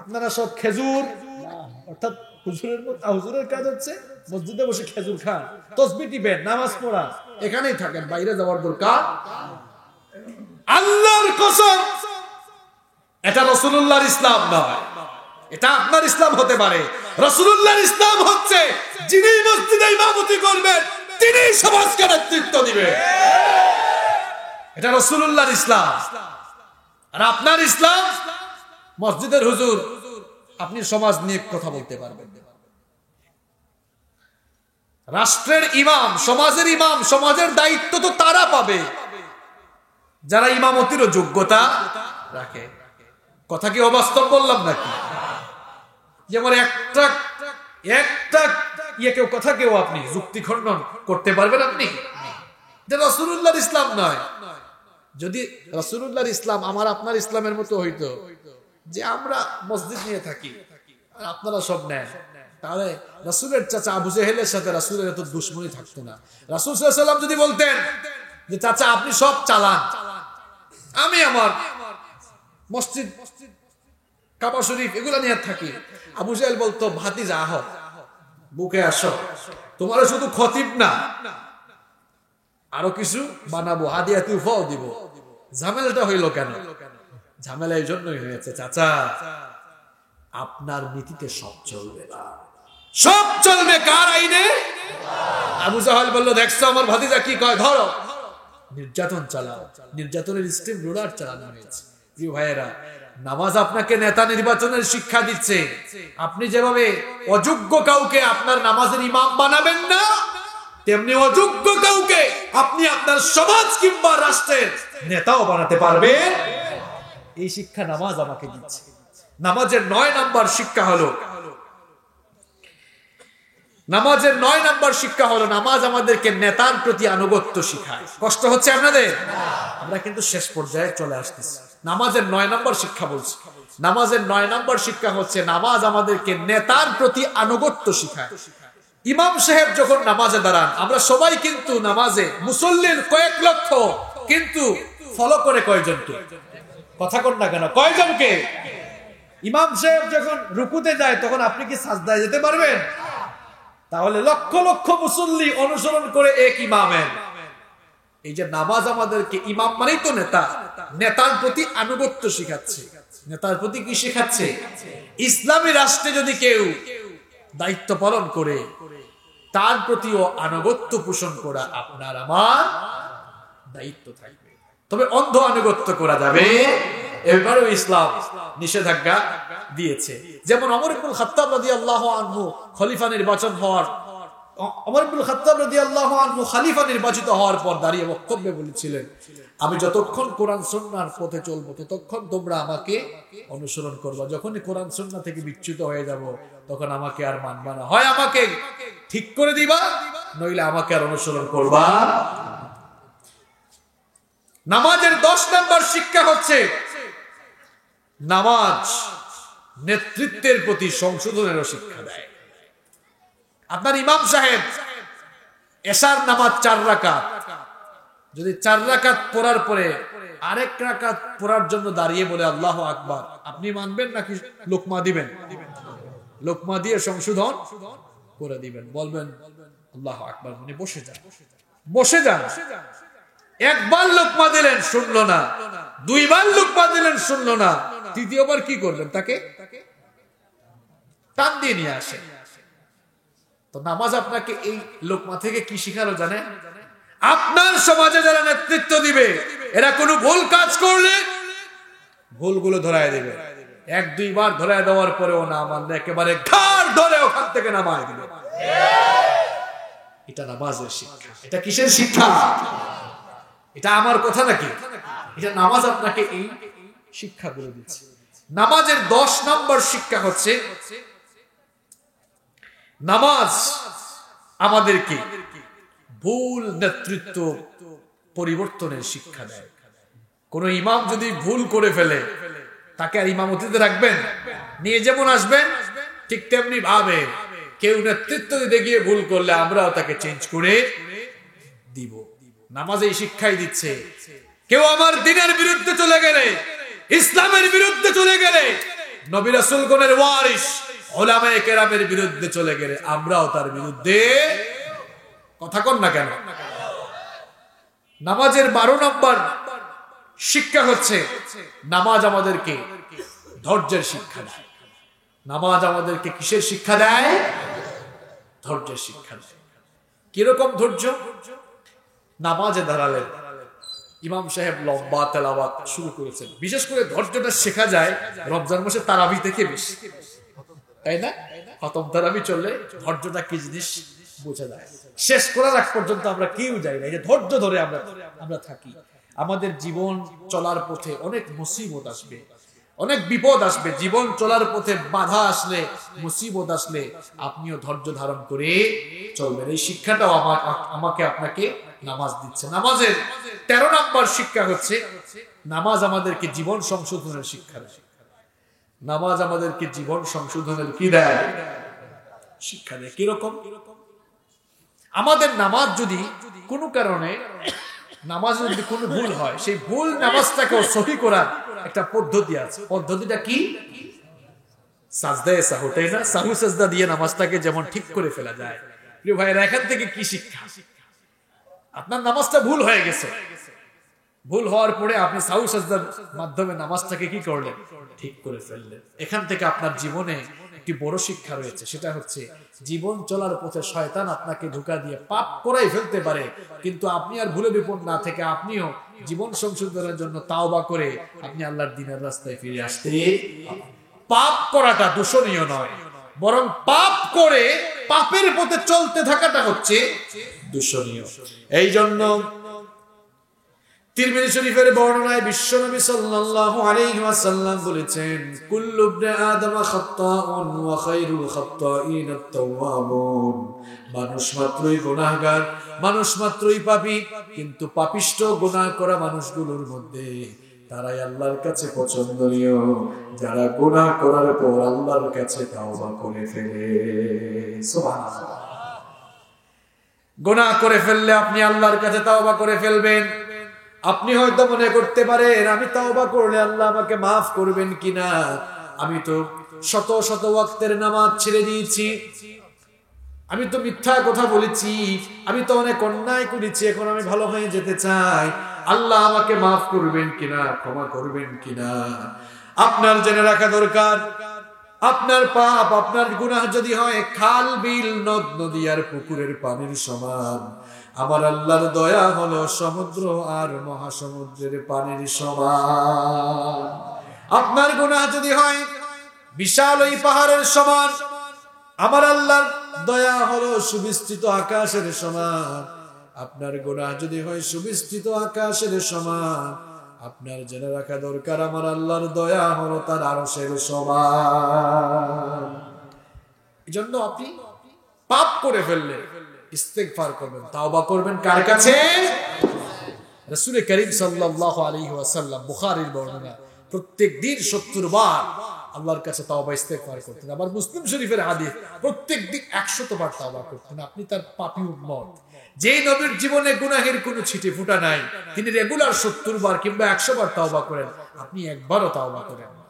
[SPEAKER 1] আপনারা সব খেজুর, অর্থাৎ হুজুরের কাজ হচ্ছে মসজিদে বসে খেজুর খান, তাসবিহ টিপেন, নামাজ পড়া, এখানেই থাকেন, বাইরে যাওয়ার দরকার। আল্লাহর কসম, এটা রাসূলুল্লাহর ইসলাম নয়, এটা আপনার ইসলাম হতে পারে। রাসূলুল্লাহর ইসলাম হচ্ছে যিনি মসজিদে ইমামতি করবেন তিনি সমাজকে নেতৃত্ব দিবেন, এটা রাসূলুল্লাহর ইসলাম। আর আপনার ইসলাম মসজিদের হুজুর, আপনি সমাজ নিয়ে কথা বলতে পারবেন। রাষ্ট্রের ইমাম, সমাজের ইমাম, সমাজের দায়িত্ব তো তারা পাবে যারা ইমামতিরও যোগ্যতা রাখে। কথা কি অবাস্তব বললাম নাকি? যেমন একটা কেউ কথা কেউ আপনি যুক্তি খণ্ডন করতে পারবেন আপনি? এটা রাসূলুল্লাহর ইসলাম নয়। যদি রাসূলুল্লাহর ইসলাম আমার আপনার ইসলামের মতো হইতো যে আমরা মসজিদ নিয়ে থাকি আর আপনারা সব নেন, তাহলে রাসূলের চাচা আবু জেহেলের সাথে রাসূলের এত দুশমনি থাকতো না। রাসূল সাল্লাল্লাহু আলাইহি ওয়াসাল্লাম যদি বলতেন যে চাচা আপনি সব চালান, আমি আমার মসজিদ, কাবা শরীফ এগুলা নিয়ে থাকি, আবু জেহেল বলতো ভাতিজা আহ বুকে আসো, তোমার শুধু খতিব না, আরো কিছু বানাবো, হাদিয়া তুফাও দিব। ঝামেলাটা হইল কেন? ঝামেলা এই জন্যই হয়েছে চাচা, আপনার নীতিতে সব চলবে না। সব চলবে কার আইনে? আবু জাহেল বলল, দেখছো আমার ভাতিজা কি কয়, ধরো, নির্যাতন চালাও। নির্যাতনের স্টিম রোলার চালানো হয়েছে। প্রিয় ভাইয়েরা, নামাজ আপনাকে নেতা নির্বাচনের শিক্ষা দিচ্ছে। আপনি যেভাবে অযোগ্য কাউকে আপনার নামাজের ইমাম বানাবেন না, তেমনি অযোগ্য কাউকে আপনি আপনার সমাজ কিংবা রাষ্ট্রের নেতাও বানাতে পারবেন। এই শিক্ষা নামাজ আমাকে দিচ্ছে। নামাজের 9 নাম্বার শিক্ষা হলো, নামাজের 9 নাম্বার শিক্ষা হলো, নামাজ আমাদেরকে নেতার প্রতি আনুগত্য শিখায়। কষ্ট হচ্ছে আপনাদের? আমরা কিন্তু শেষ পর্যায়ে চলে আসতেছি। নামাজের 9 নাম্বার শিক্ষা বলছি। নামাজের 9 নাম্বার শিক্ষা হচ্ছে, নামাজ আমাদেরকে নেতার প্রতি আনুগত্য শিখায়। ইমাম সাহেব যখন নামাজে দাঁড়ান, আমরা সবাই কিন্তু নামাজে মুসল্লির কয়েক লক্ষ, কিন্তু ফলো করে কয়জনকে? কথা কন না কেন, কয়জনকে? ইমাম সাহেব যখন রুকুতে যায়, তখন আপনি কি সাজদায় যেতে পারবেন? তাহলে লক্ষ লক্ষ মুসল্লি অনুসরণ করে এক ইমামের। এই যে নামাজ আমাদেরকে, ইমাম মানেই তো নেতা, নেতার প্রতি আনুগত্য শিখাচ্ছে। নেতার প্রতি কি শিখাচ্ছে? ইসলামী রাষ্ট্রে যদি কেউ দায়িত্ব পালন করে, তার প্রতিও আনুগত্য পোষণ করা আপনার আমার দায়িত্ব থাকবে। তবে অন্ধ আনুগত্য করা যাবে, এবারেও ইসলাম নিষেধাজ্ঞা দিয়েছে। যেমন ওমর ইবনুল খাত্তাব রাদিয়াল্লাহু আনহু খলিফা নির্বাচন হওয়ার, ওমর ইবনুল খাত্তাব রাদিয়াল্লাহু আনহু খলিফা নির্বাচিত হওয়ার পর দাঁড়িয়ে বক্তব্যে বলেছিলেন, আমি যতক্ষণ কোরআন সুন্নাহর পথে চলবো, ততক্ষণ তোমরা আমাকে অনুসরণ করবা। যখনই কোরআন সুন্নাহ থেকে বিচ্যুত হয়ে যাব, তখন আমাকে আর মানবা না। হয় আমাকে ঠিক করে দিবা, নইলে আমাকে আর অনুসরণ করবা। নামাজের 10 নাম্বার শিক্ষা হচ্ছে, নামাজ নেতৃত্বের প্রতি সংশোধনেরও শিক্ষা দেয়। আপনার ইমাম সাহেব এশার নামাজ 4 রাকাত, যদি 4 রাকাত পড়ার পরে আরেক রাকাত পড়ার জন্য দাঁড়িয়ে বলে আল্লাহু আকবার, আপনি মানবেন নাকি লোকমা দিবেন? লোকমা দিয়ে সংশোধন করে দিবেন, বলবেন আল্লাহু আকবার, মানে বসে যান, বসে যান। একবার লোকমা দিলেন, শুনলো না। 2 বার লোকমা দিলেন, শুনলো না। তৃতীয়বার কি করবেন? তাকে টান দিয়ে নিয়ে আসে। তো নামাজ আপনাকে এই লোকমা থেকে কি শিখালো জানেন? আপনার সমাজে যারা নেতৃত্ব দিবে, এরা কোনো ভুল কাজ করলে ভুলগুলো ধরায় দিবে। 1-2 বার ধরায় দেওয়ার পরেও না মানলে একেবারে ঘাড় ধরে ওখান থেকে নামায় দিবে। এটা নামাজের শিক্ষা। এটা কিসের শিক্ষা? এটা আমার কথা নাকি? এটা নামাজ আপনাকে এই শিক্ষাগুলো দিচ্ছে। নামাজের 10 নম্বর শিক্ষা হচ্ছে, নামাজ আমাদেরকে ভুল নেতৃত্ব পরিবর্তনের শিক্ষা দেয়। কোন ইমাম যদি ভুল করে ফেলে, তাকে আর ইমামতিতে রাখবেন? নিয়ে যেমন আসবেন, ঠিক তেমনি ভাবে কেউ নেতৃত্ব দিতে গিয়ে ভুল করলে আমরাও তাকে চেঞ্জ করে দিব। নামাজ এই শিক্ষাই দিচ্ছে, কেউ আমার দ্বীনের বিরুদ্ধে চলে গেলে, ইসলামের বিরুদ্ধে চলে গেলে, নবী রাসূলগণের ওয়ারিস উলামায়ে কেরামের বিরুদ্ধে চলে গেলে আমরাও তার বিরুদ্ধে কথা কন না কেন? নামাজের 12 নম্বর শিক্ষা হচ্ছে, নামাজ আমাদেরকে ধৈর্যের শিক্ষা দেয়। নামাজ আমাদেরকে কিসের শিক্ষা দেয়? ধৈর্যের শিক্ষা দেয়। কিরকম ধৈর্য? নামাজে দাঁড়ালেন, ইমাম সাহেব লম্বা তেলাওয়াত শুরু করেছেন। বিশেষ করে ধৈর্যটা শেখা যায় রমজান মাসে তারাবি থেকে বেশি, তাই না? খতম তারাবি চললে ধৈর্যটা কি জিনিস বোঝা যায়। শেষ করার আগ পর্যন্ত আমরা কেউ যাই না, এই যে ধৈর্য ধরে আমরা থাকি। আমাদের জীবন চলার পথে অনেক মুসিবত আসবে, অনেক বিপদ আসবে। জীবন চলার পথে বাধা আসলে, মুসিবত আসলে আপনিও ধৈর্য ধারণ করে চলবেন। এই শিক্ষাটাও আমাকে আপনাকে নামাজ দিচ্ছে। নামাজের 13 নম্বর শিক্ষা হচ্ছে, নামাজ আমাদেরকে জীবন সংশোধনের শিক্ষা দেয়। নামাজ আমাদেরকে জীবন সংশোধনের কি দেয়? শিক্ষা দেয়। কিরকম? আমাদের নামাজ যদি কোনো কারণে, নামাজ যদি কোনো ভুল হয়, সেই ভুল নামাজটাকে সহি করার একটা পদ্ধতি আছে। পদ্ধতিটা কি? সাজদায়ে সাহু, তাই না? সাহু সাজদা দিয়ে নামাজটাকে যেমন ঠিক করে ফেলা যায়। প্রিয় ভাইয়েরা, এখান থেকে কি শিক্ষা? আপনার নামাজটা ভুল হয়ে গেছে, ভুল হওয়ার পরে আপনি সাহু সাজদার মাধ্যমে নামাজটাকে কি করলেন? ঠিক করে ফেললেন। এখান থেকে আপনার জীবনে একটি বড় শিক্ষা রয়েছে, সেটা হচ্ছে জীবন চলার পথে শয়তান আপনাকে ধোঁকা দিয়ে পাপ করাই ফেলতে পারে, কিন্তু আপনি আর ভুলে বিপদ না থেকে আপনিও জীবন সংশোধনের জন্য তাওবা করে আপনি আল্লাহর দ্বীনের রাস্তায় ফিরে আসতে। পাপ করাটা দূষণীয় নয়, বরং পাপ করে পাপের পথে চলতে থাকাটা হচ্ছে দূষণীয়। এই জন্য তিরমিজি শরীফের বর্ণনায় বিশ্বনবী সাল্লাল্লাহু আলাইহি ওয়াসাল্লাম বলেছেন, কুল্লু ইবনে আদম খাত্তাউন ওয়া খায়রুল খাত্তাইন আত-তাওয়াবুন। মানুষ মাত্রই গুনাহগার, মানুষ মাত্রই পাপী, কিন্তু পাপিষ্ঠ গুনাহ করা মানুষগুলোর মধ্যে তারাই আল্লাহর কাছে পছন্দনীয়, যারা গুনাহ করার পর আল্লাহর কাছে তাওবা করে ফেলে। সুবহানাল্লাহ। গুনাহ করে ফেললে আপনি আল্লাহর কাছে তাওবা করে ফেলবেন। আপনি হয়তো মনে করতে পারেন, আমি তাওবা করলে আল্লাহ আমাকে মাফ করবেন কিনা, আমি তো শত শত ওয়াক্তের নামাজ ছেড়ে দিয়েছি, আমি তো মিথ্যা কথা বলেছি, আমি তো অনেক অন্যায় করেছি, এখন আমি ভালো হয়ে যেতে চাই, আল্লাহ আমাকে মাফ করবেন কিনা, ক্ষমা করবেন কিনা। আপনার জেনে রাখা দরকার, আপনার পাপ, আপনার গুনাহ যদি হয় খাল, বিল, নদ, নদী আর পুকুরের পানির সমান, আমার আল্লাহর দয়া হলো সমুদ্র আর মহাসমুদ্রের পানির সমান। আপনার গুনাহ যদি হয় বিশাল ওই পাহাড়ের সমান, আমার আল্লাহর দয়া হলো সুবিস্তৃত আকাশের সমান। আপনার গুনাহ যদি হয় সুবিস্তৃত আকাশের সমান, আপনার জেনে রাখা দরকার, আমার আল্লাহর দয়া হলো তার আরশের সমান। এজন্য আপনি পাপ করে ফেললে ইস্তেগফার করবেন, তাওবা করবেন কার কাছে? রাসূল করিম সাল্লাল্লাহু আলাইহি ওয়াসাল্লাম, বুখারীর বর্ণনা, প্রত্যেক দিন 70 বার আল্লাহর কাছে তাওবা ইস্তেগফার করতেন। আবার মুসলিম শরীফের হাদিস, প্রত্যেক দিন 100 বার তাওবা করতেন। আপনি তার পাপী উম্মত, যে নবীর জীবনে গুনাহের কোনো ছিটে ফুটা নাই, তিনি রেগুলার 70 বার কিংবা 100 বার তাওবা করেন, আপনি একবারও তাওবা করেন না,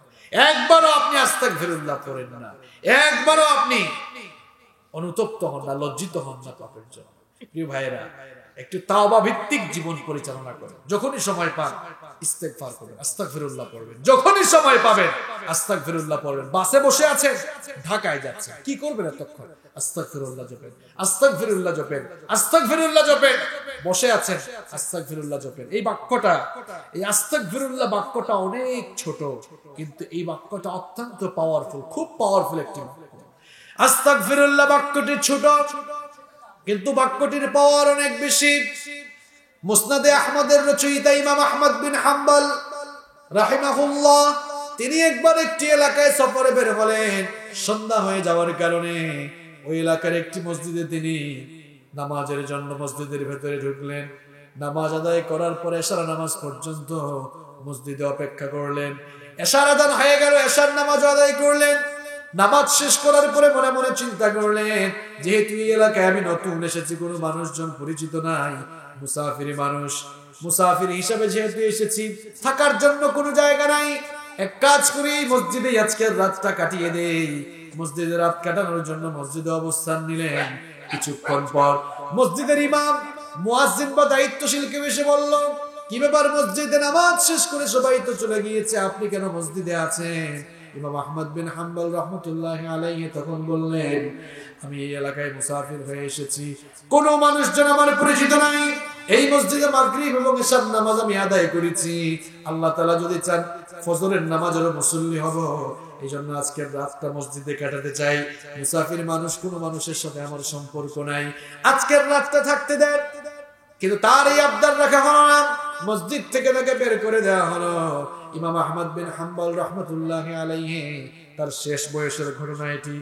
[SPEAKER 1] একবারও আপনি আস্তাগফিরুল্লাহ করেন না, একবারও আপনি অনুতপ্ত হন না, লজ্জিত হন না পাপের জন্য। প্রিয় ভাইয়েরা, একটু তাওবা ভিত্তিক জীবন পরিচালনা করেন। যখনই সময় পান ইস্তেগফার করবেন, আস্তাগফিরুল্লাহ পড়বেন। যখনই সময় পাবেন আস্তাগফিরুল্লাহ পড়বেন। বাসে বসে আছেন, ঢাকায় যাচ্ছেন, কি করবেন এতক্ষণ? আস্তাগফিরুল্লাহ জপেন, আস্তাগফিরুল্লাহ জপেন, আস্তাগফিরুল্লাহ জপেন। বসে আছেন, আস্তাগফিরুল্লাহ জপেন। এই বাক্যটা, এই আস্তাগফিরুল্লাহ বাক্যটা অনেক ছোট, কিন্তু এই বাক্যটা অত্যন্ত পাওয়ারফুল, খুব পাওয়ারফুল একটি বাক্য। আস্তাগফিরুল্লাহ বাক্যটি ছোট, কিন্তু বাক্যটির পাওয়ার অনেক বেশি। মুসনাদে আহমদের রচয়িতা ইমাম আহমদ বিন হাম্বল রাহিমাহুল্লাহ, তিনি একবার একটি এলাকায় সফরে বের হলেন। সন্ধ্যা হয়ে যাওয়ার কারণে ওই এলাকার একটি মসজিদে তিনি নামাজের জন্য মসজিদের ভেতরে ঢুকলেন। নামাজ আদায় করার পরে এশার নামাজ পর্যন্ত মসজিদে অপেক্ষা করলেন। এশার আদান হয়ে গেল, এশার নামাজ আদায় করলেন। নামাজ শেষ করার পরে মনে মনে চিন্তা করলেন, যেহেতু এই এলাকায় আমি নতুন এসেছি, কোনো মানুষজন পরিচিত নাই, মুসাফিরি মানুষ, মুসাফির হিসাবে যেহেতু এসেছি, থাকার জন্য কোনো জায়গা নাই, এক কাজ করি, মসজিদে আজকের রাতটা কাটিয়ে দেই। মসজিদে রাত কাটানোর জন্য মসজিদে অবস্থান নিলেন। কিছুক্ষণ পর মসজিদের ইমাম, মুয়াজ্জিন বা দায়িত্বশীল কেউ এসে বলল, কি ব্যাপার, মসজিদে নামাজ শেষ করে সবাই তো চলে গিয়েছে, আপনি কেন মসজিদে আছেন? ইমাম আহমদ বিন হাম্বল রাহমাতুল্লাহি আলাইহি তখন বললেন, আমি এই এলাকায় মুসাফির হয়ে এসেছি, কোনো মানুষজন আমার পরিচিত নাই, এই মসজিদে মাগরিব এবং ইশার নামাজ আমি আদায় করেছি, আল্লাহ তাআলা যদি চান ফজরের নামাজেরও মুসল্লি হব, এই জন্য আজকের রাতটা মসজিদে কাটাতে চাই। মুসাফির মানুষ, কোনো মানুষের সাথে আমার সম্পর্ক নাই, আজকের রাতটা থাকতে দেন। কিন্তু তার এই আবদার রাখা হলো না, মসজিদ থেকে তাকে বের করে দেওয়া হলো। ইমাম আহমদ বিন হাম্বল রাহমাতুল্লাহি আলাইহি, তার শেষ বয়সের ঘটনা এটি।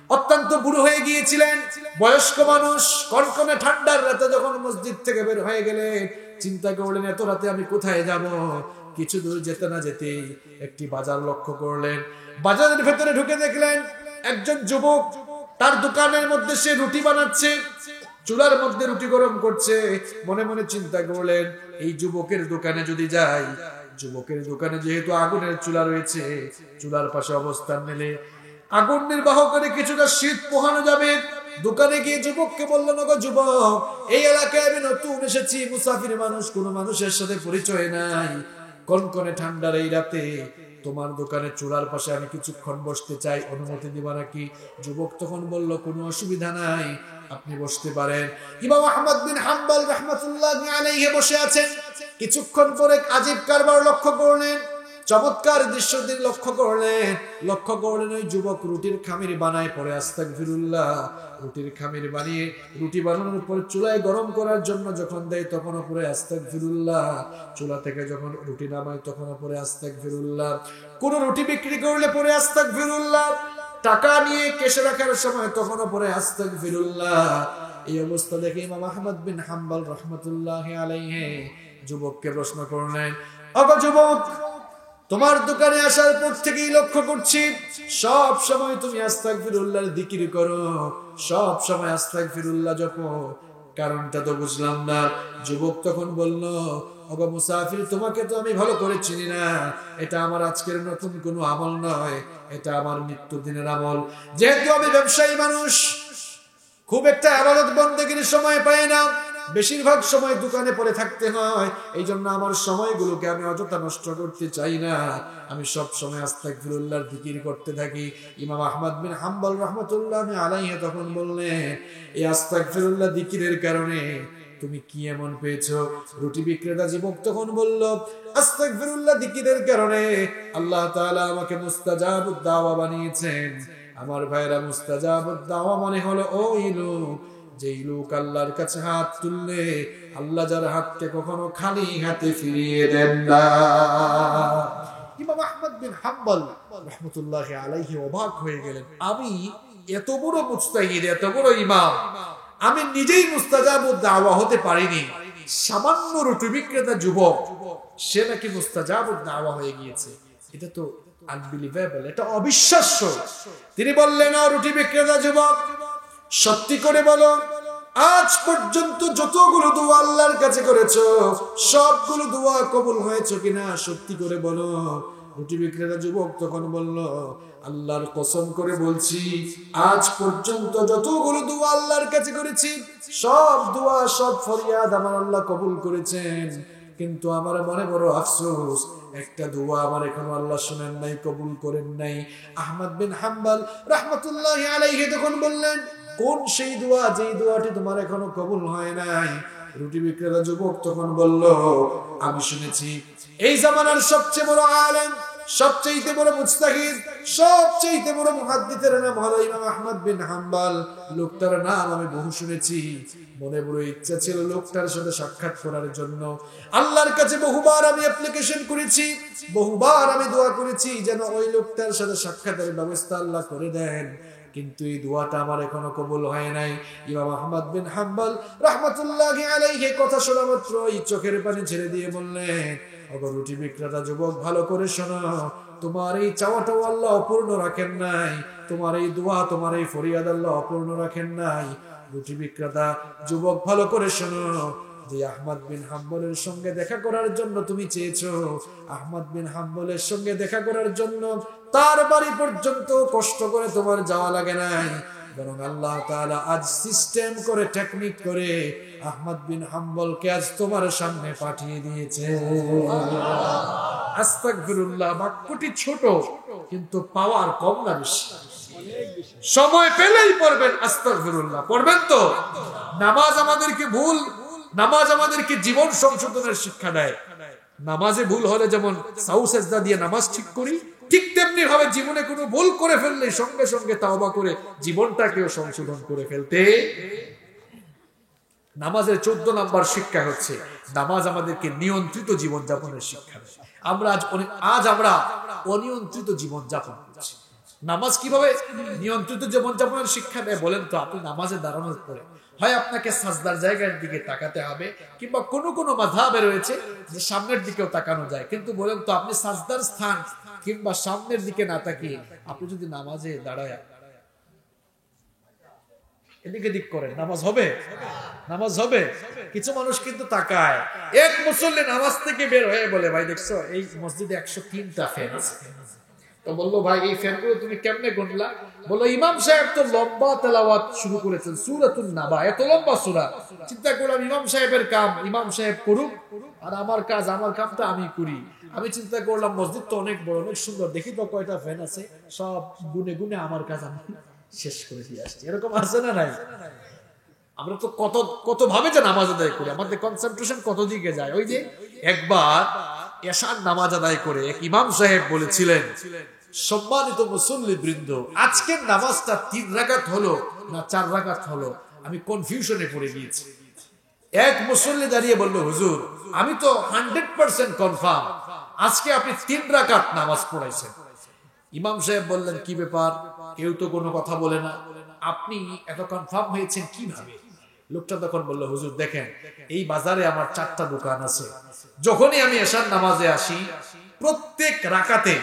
[SPEAKER 1] অত্যন্ত বুড়ো হয়ে গিয়েছিলেন, বয়স্ক মানুষ, কনকনে ঠান্ডার রাতে যখন মসজিদ থেকে বের হয়ে গেলেন, চিন্তা করলেন, এত রাতে আমি কোথায় যাব? কিছু দূর যেতে না যেতেই একটি বাজার লক্ষ্য করলেন। বাজারের ভেতরে ঢুকে দেখলেন একজন যুবক তার দোকানের মধ্যে সে রুটি বানাচ্ছে, চুলার মধ্যে রুটি গরম করছে। মনে মনে চিন্তা করলেন, এই যুবকের দোকানে যদি যাই, যুবকের দোকানে যেহেতু আগুনের চুলা রয়েছে, চুলার পাশে অবস্থান নিলে আগুন নির্বাহ করে কিছুটা শীত পোহানো যাবে। দোকানে গিয়ে যুবককে বললো, না গো যুবক, এই এলাকায় আমি নতুন এসেছি, মুসাফির মানুষ, কোনো মানুষের সাথে পরিচয় নাই, কনকনে ঠান্ডার এই রাতে তোমার দোকানে চূড়ার পাশে আমি কিছুক্ষণ বসতে চাই, অনুমতি দিবা নাকি? যুবক তখন বলল, কোনো অসুবিধা নাই, আপনি বসতে পারেন। ইমাম আহমদ বিন হাম্বল রাহমাতুল্লাহি আলাইহি বসে আছেন। কিছুক্ষণ পরে আজীব কারবার লক্ষ্য করলেন, চমৎকার দৃশ্য লক্ষ্য করলেন ওই যুবক রুটির খামির বানায় পরে আস্তাগফিরুল্লাহ। রুটির খামির বানিয়ে রুটি বানানোর পর চুলায় গরম করার জন্য যখন দেয় তখন পরে আস্তাগফিরুল্লাহ। চুলা থেকে যখন রুটি নামায় তখন পরে আস্তাগফিরুল্লাহ। কোন রুটি বিক্রি করলে পরে আস্তাগফিরুল্লাহ। টাকা নিয়ে কেশে রাখার সময় তখন পরে আস্তাগফিরুল্লাহ। এই অবস্থা দেখে ইমাম আহমদ বিন হাম্বল রাহমাতুল্লাহি আলাইহি যুবককে প্রশ্ন করলেন, ওগো যুবক, তোমার দোকানে আসার পর থেকেই লক্ষ্য করছি সব সময় তুমি আস্তাগফিরুল্লাহর জিকির করো, সব সময় আস্তাগফিরুল্লাহ জপো, কারণটা তো বুঝলাম না। যুবক তখন বলল, ওগো মুসাফির, তোমাকে তো আমি ভালো করে চিনি না, এটা আমার আজকের নতুন কোনো আমল নয়, এটা আমার নিত্যদিনের আমল। যেহেতু আমি ব্যবসায়ী মানুষ, খুব একটা ইবাদত বন্দেগীর সময় পাই না, বেশিরভাগ সময় দোকানে পড়ে থাকতে হয়, এই জন্য আমার সময়গুলোকে আমি অযথা নষ্ট করতে চাই না, আমি সব সময় আস্তাগফিরুল্লাহর জিকির করতে থাকি। ইমাম আহমদ বিন হাম্বল রাহমাতুল্লাহি আলাইহি তখন বললেন, এই আস্তাগফিরুল্লাহ জিকিরের কারণে তুমি কি এমন পেয়েছো? রুটি বিক্রেতা যুবক তখন বলল, আস্তাগফিরুল্লাহ জিকিরের কারণে আল্লাহ তাআলা আমাকে মুস্তাজাবুদ দাওয়া বানিয়েছেন। আমার ভাইরা, মুস্তাজাবুদ দাওয়া মানে হলো ওই লোক, যেই লোক আল্লাহর কাছে হাত তুললে আল্লাহ যার হাতকে কখনো খালি হাতে ফিরিয়ে দেন না। ইমাম আহমদ বিন হাম্বল রাহমাতুল্লাহি আলাইহি অবাক হয়ে গেলেন, আমি এত বড় মুজতাহিদ, এত বড় ইমাম, আমি নিজেই মুস্তাজাবুদ দাওয়া হতে পারিনি, সামান্য রুটি বিক্রেতা যুবক সে নাকি মুস্তাজাবুদ দাওয়া হয়ে গিয়েছে। এটা তো আনবিলিভেবল, এটা অবিশ্বাস্য। তিনি বললেন, ও রুটি বিক্রেতা যুবক, সত্যি করে বলো, আজ পর্যন্ত যতগুলো দোয়া আল্লাহর কাছে করেছো সবগুলো দোয়া কবুল হয়েছে কিনা সত্যি করে বলো। রুটি বিক্রেতা যুবক তখন বলল, আল্লাহর কসম করে বলছি, আজ পর্যন্ত যতগুলো দোয়া আল্লাহর কাছে করেছি সব দোয়া, সব ফরিয়াদ আমার আল্লাহ কবুল করেছেন, কিন্তু আমার মনে বড় আফসোস, একটা দোয়া আমার এখনো আল্লাহ শুনেন নাই, কবুল করেন নাই। আহমদ বিন হাম্বল রাহমাতুল্লাহি আলাইহি তখন বললেন, কোন সেই দোয়া, যেই দোয়াটি তোমার এখনো কবুল হয় নাই? রুটি বিক্রেতা যুবক তখন বলল, আমি শুনেছি এই জামানার সবচেয়ে বড় আলেম, সবচেয়ে বড় মুজতাহিদ, সবচেয়ে বড় মুহাদ্দিসের নাম হলো ইমাম আহমদ বিন হাম্বল। লোকটার নাম আমি বহু শুনেছি, মনে বড় ইচ্ছা ছিল লোকটার সাথে সাক্ষাৎ করার জন্য। আল্লাহর কাছে বহুবার আমি অ্যাপ্লিকেশন করেছি, বহুবার আমি দোয়া করেছি যেন ওই লোকটার সাথে সাক্ষাতের ব্যবস্থা আল্লাহ করে দেন, কিন্তু এই দোয়াটা আমার এখনো কবুল হয় নাই। ইমাম আহমদ বিন হাম্বল রাহমাতুল্লাহি আলাইহি কথা শোনা মাত্রই চোখের পানি ছেড়ে দিয়ে বললেন, ওগো রুটি বিক্রেতা যুবক, ভালো করে শোনো, তোমার এই চাওয়াটাও আল্লাহ অপূর্ণ রাখেন নাই, তোমার এই দোয়া, তোমার এই ফরিয়াদ আল্লাহ অপূর্ণ রাখেন নাই। রুটি বিক্রেতা যুবক, ভালো করে শোনো, যে আহমদ বিন হাম্বলের সঙ্গে দেখা করার জন্য তুমি চেয়েছো, আহমদ বিন হাম্বলের সঙ্গে দেখা করার জন্য তার বাড়ি পর্যন্ত কষ্ট করে তোমার যাওয়া লাগে নাই, বরং আল্লাহ তাআলা আজ সিস্টেম করে, টেকনিক করে আহমদ বিন হাম্বলকে আজ তোমার সামনে পাঠিয়ে দিয়েছে। আস্তাগফিরুল্লাহ বাক্যটি ছোট, কিন্তু পাওয়ার কম না বেশি। সময় পেলেই পড়বেন আস্তাগফিরুল্লাহ, পড়বেন তো। নামাজ আমাদেরকে নামাজ আমাদেরকে জীবন সংশোধনের শিক্ষা দেয়। নামাজে ভুল হলে যেমন সাউ সেজদা দিয়ে নামাজ ঠিক করি, ঠিক তেমনি ভাবে জীবনে কোনো ভুল করে ফেললে সঙ্গে সঙ্গে তাওবা করে জীবনটাকেও সংশোধন করে ফেলতে। নামাজের 14 নম্বর শিক্ষা হচ্ছে, নামাজ আমাদেরকে নিয়ন্ত্রিত জীবন যাপনের শিক্ষা দেয়। আজ আমরা অনিয়ন্ত্রিত জীবন যাপন করছি। নামাজ কিভাবে নিয়ন্ত্রিত জীবন যাপনের শিক্ষা দেয় বলেন তো? আপনি নামাজে দাঁড়ানোর পরে হয় আপনাকে সাজদার জায়গার দিকে তাকাতে হবে, কিংবা কোনো মাযহাবে রয়েছে যে সামনের দিকেও তাকানো যায়, কিন্তু বলেন তো আপনি সাজদার স্থান কিংবা সামনের দিকে না তাকিয়ে আপনি যদি নামাজে দাঁড়ায় এদিকে দিক করেন, নামাজ হবে? নামাজ হবে? কিছু মানুষ কিন্তু তাকায়। এক মুসল্লি নামাজ থেকে বের হয়ে বলে, ভাই দেখছো এই মসজিদে 103টা ফ্যান আছে, তো বললো ভাই এই ফ্যানগুলো তুমি কেমনে গুনলা? বললো ইমাম সাহেব তো লম্বা তেলাওয়াত শুরু করেছেন, সূরাতুন নাবা, এত লম্বা সূরা। চিন্তা করলাম ইমাম সাহেবের কাম ইমাম সাহেব করুক, আর আমার কাজ আমার কামটা আমি করি। আমি চিন্তা করলাম মসজিদ তো অনেক বড়, অনেক সুন্দর, দেখি তো কয়টা ফ্যান আছে, সব গুনে গুনে আমার কাজ আমি শেষ করে দিয়ে আসছি। এরকম আছে না নাই? আমরা তো কত কত ভাবে যে নামাজ আদায় করি, আমাদের কনসেন্ট্রেশন কত দিকে যায়। ওই যে একবার এশার নামাজ আদায় করে এক ইমাম সাহেব বলেছিলেন, সম্মানিত মুসল্লি বৃন্দ, আজকের নামাজটা 3 রাকাত হলো না 4 রাকাত হলো, আমি কনফিউশনে পড়ে গিয়েছি। এক মুসল্লি দাঁড়িয়ে বলল, হুজুর আমি তো 100% কনফার্ম আজকে আপনি 3 রাকাত নামাজ পড়াইছেন। ইমাম সাহেব বললেন, কি ব্যাপার, কেউ তো কোনো কথা বলে না, আপনি এত কনফার্ম হয়েছেন কিভাবে? লোকটা তখন বলল, হুজুর দেখেন এই বাজারে আমার 4টা দোকান আছে, যখনই আমি এশার নামাজে আসি প্রত্যেক রাকাতে,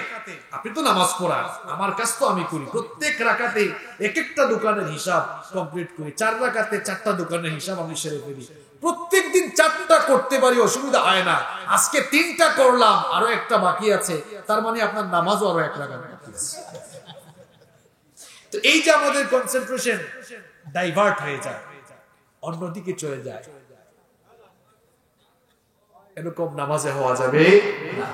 [SPEAKER 1] আপনি তো নামাজ পড়ান, আমার কাজ তো আমি করি, প্রত্যেক রাকাতে এক একটা দোকানের হিসাব কমপ্লিট করি, 4 রাকাতে 4টা দোকানের হিসাব আমি সেরে ফেলি, প্রত্যেকদিন 4টা করতে পারি, অসুবিধা হয় না। আজকে 3টা করলাম, আরো একটা বাকি আছে, তার মানে আপনার নামাজও আরো 1 রাকাত বাকি আছে। তো এই যে আমাদের কনসেন্ট্রেশন ডাইভার্ট হয়ে যায়, অন্যদিকে চলে যায়, এরকম নামাজে হওয়া যাবে না।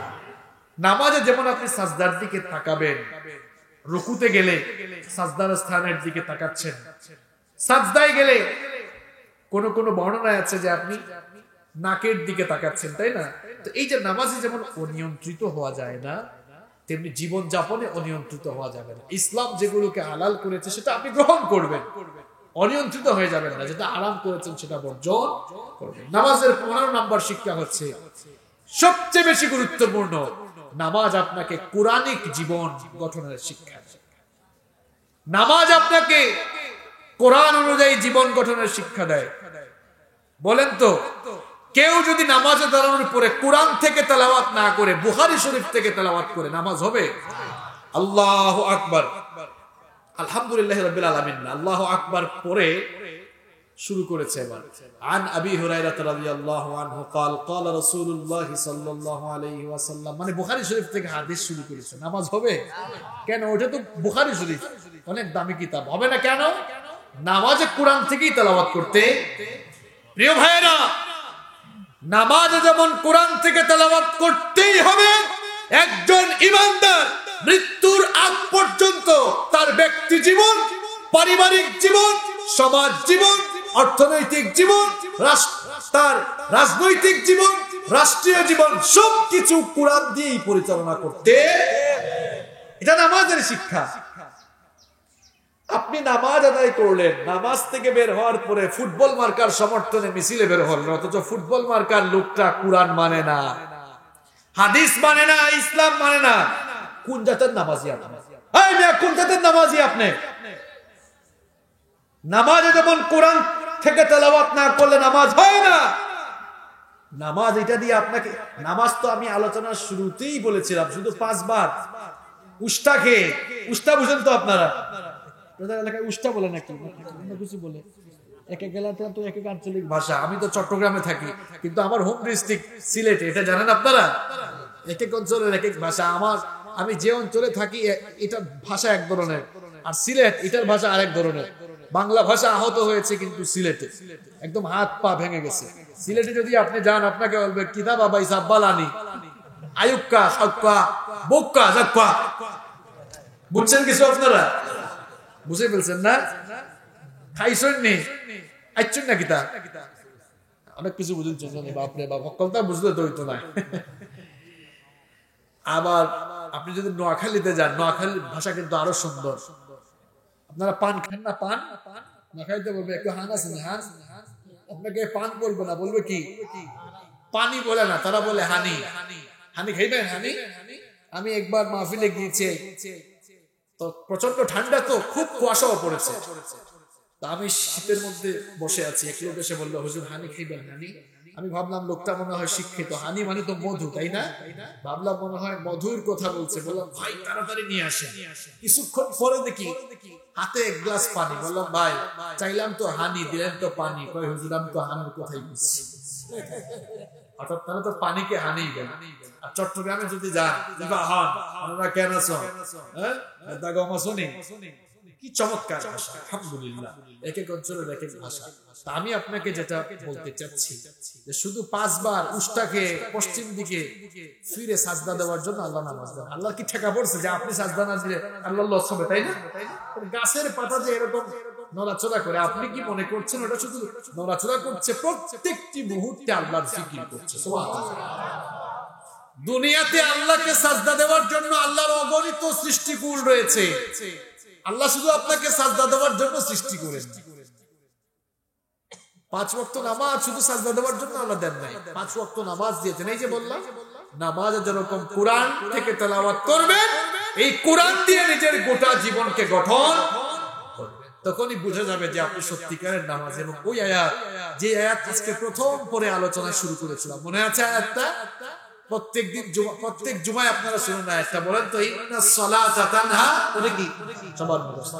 [SPEAKER 1] নামাজে যেমন আপনি সাজদার দিকে তাকাবেন, রুকুতে গেলে সাজদার স্থানের দিকে তাকাচ্ছেন, সাজদায় গেলে কোন কোন বর্ণনা আছে যে আপনি নাকের দিকে তাকাচ্ছেন, তাই না? তো এই যে নামাজে যেমন অনিয়ন্ত্রিত হওয়া যায় না, তেমনি জীবন যাপনে অনিয়ন্ত্রিত হওয়া যাবে না। ইসলাম যেগুলোকে হালাল করেছে সেটা আপনি গ্রহণ করবেন, অনিয়ন্ত্রিত হয়ে যাবেন না, যেটা হারাম করেছেন সেটা বর্জন করবেন। নামাজের 15 নম্বর শিক্ষা হচ্ছে সবচেয়ে বেশি গুরুত্বপূর্ণ, নামাজ আপনাকে কোরআনিক জীবন গঠনের শিক্ষা দেয়। নামাজ আপনাকে কোরআন অনুযায়ী জীবন গঠনের শিক্ষা দেয়। বলেন তো, কেউ যদি নামাজে দাঁড়ানোর পরে কোরআন থেকে তেলাওয়াত না করে বুখারী শরীফ থেকে তেলাওয়াত করে নামাজ হবে? আল্লাহু আকবার, আলহামদুলিল্লাহি রাব্বিল আলামিন, আল্লাহু আকবার পরে শুরু করেছে এবার। আন আবি হুরায়রা রাদিয়াল্লাহু আনহু قال قال رسول الله صلى الله عليه وسلم, মানে বুখারী শরীফ থেকে হাদিস শুরু করেছে, নামাজ হবে কেন? ওটা তো বুখারী শরীফ, অনেক দামি কিতাব, হবে না কেন? নামাজে কোরআন থেকেই তেলাওয়াত করতে। প্রিয় ভাইরা, নামাজে যেমন কোরআন থেকে তেলাওয়াত করতেই হবে, একজন ঈমানদার মৃত্যুর আগ পর্যন্ত তার ব্যক্তি জীবন, পারিবারিক জীবন, সমাজ জীবন, অর্থনৈতিক জীবন, তার রাজনৈতিক জীবন, রাষ্ট্রীয় জীবন, সবকিছু কোরআন দিয়েই পরিচালনা করতে। এটা নামাজের শিক্ষা। আপনি নামাজ আদায় করলেন, নামাজ থেকে বের হওয়ার পরে ফুটবল মার্কার সমর্থনে মিছিলে বের হলেন, অথচ ফুটবল মার্কার লোকটা কোরআন মানে না, হাদিস মানে না, ইসলাম মানে না। কোন জাতের নামাজি আপনি? কোন জাতের নামাজি আপনি? নামাজে যেমন কোরআন থেকে তেলাওয়াত না করলে নামাজ হয় না। নামাজ এটা দিয়ে আপনাকে, নামাজ তো আমি আলোচনার শুরুতেই বলেছিলাম শুধু 5 বার উস্তা খেয়ে, উস্তা বুঝেন তো আপনারা? এলাকায় উস্তা বলে নাকি কিছু বলে, এক এক এলাকা তো এক এক আঞ্চলিক ভাষা। আমি তো চট্টগ্রামে থাকি, কিন্তু আমার হোম ডিস্ট্রিক্ট সিলেটে, এটা জানেন আপনারা? এক এক অঞ্চলের এক এক ভাষা। আমি যে অঞ্চলে থাকি এটা ভাষা এক ধরনের, আর সিলেট এটার ভাষা আরেক ধরনের। বাংলা ভাষা আহত হয়েছে, কিন্তু সিলেটে একদম হাত পা ভেঙে গেছে। সিলেটে যদি আপনি যান, আপনাকে বলবে কিতাব আবাই সাব্বালানি আয়ুক্কা সাক্কা বক্কা জাক্কা। বুঝছেন কিছু আপনারা? বুঝে ফেলছেন না? খাইছেন নি? আইছেন না কিতা? অনেক কিছু বুঝছেন না, বাপরে বাপ, সকলটা বুঝলে তো হইতো না। আবার আপনি যদি নোয়াখালীতে যান, নোয়াখালীর ভাষা কিন্তু আরো সুন্দর। আপনারা পান খান না? পান না খাইতে বলবে একটু হান আছে না, হান। আপনাকে পান বলবো না, বলবে কি? পানি বলে না, তারা বলে হানি। হানি খাইবেন? হানি। আমি একবার মাহফিলে গিয়েছি, তো প্রচন্ড ঠান্ডা, তো খুব কুয়াশাও পড়েছে। তো আমি শীতের মধ্যে বসে আছি, এক লোক এসে বললো, হুজুর হানি খাইবেন? হানি। আমি ভাবলাম লোকটা মনে হয় শিক্ষিত, হানি মানে তো মধু, তাই না? ভাবলাম মনে হয় মধুর কথা বলছে। বললাম ভাই তাড়াতাড়ি নিয়ে আসেন। কিছুক্ষণ পরে দেখি হাতে 1 গ্লাস পানি। বললাম ভাই চাইলাম তো হানি, দিলেন তো পানি। হুজুর আমি তো হানির কথাই বুঝছি। অর্থাৎ তারা তো পানিকে হানি দেন। আর চট্টগ্রামে যদি যান আপনারা কেন আছো, হ্যাঁ দাগো মাসুনি, কি চমৎকার ভাষা, আলহামদুলিল্লাহ। এক এক অঞ্চলের এক এক ভাষা। তা আমি আপনাকে যেটা বলতে চাচ্ছি যে শুধু 5 বার উষ্টাকে পশ্চিম দিকে ফিরে সাজদা দেওয়ার জন্য আল্লাহ নামাজ দেন। আল্লাহ কি ঠেকা পড়ছে যে আপনি সাজদা না দিলে আল্লাহ লস হবে, তাই না? গাছের পাতা যে এরকম নড়াচড়া করে, আপনি কি মনে করছেন ওটা শুধু নড়াচড়া করছে? প্রত্যেকটি মুহূর্তে আল্লাহর জিকির করছে। দুনিয়াতে আল্লাহকে সাজদা দেওয়ার জন্য আল্লাহর অগণিত সৃষ্টিকুল রয়েছে। আল্লাহ শুধু আপনাকে সাজদা দেওয়ার জন্য সৃষ্টি করেন। 5 ওয়াক্ত নামাজ শুধু সাজদা দেওয়ার জন্য আল্লাহ দেন নাই, 5 ওয়াক্ত নামাজ দিয়েছেন। এই যে বললাম, নামাজে যেরকম কোরআন থেকে তেলাওয়াত করবেন, এই কোরআন দিয়ে নিজের গোটা জীবনকে গঠন করবেন, তখনই বুঝা যাবে যে আপনি সত্যিকারের নামাজ। এবং ওই আয়াত, যে আয়াত আজকে প্রথম পরে আলোচনা শুরু করেছিলাম, মনে আছে আয়াতটা? প্রত্যেক জুমায় আপনারা শুনুন আয়াতটা, বলেন তো, ইন্নাস সালাতা তানহা, ওটা কি সবার মুখস্থ?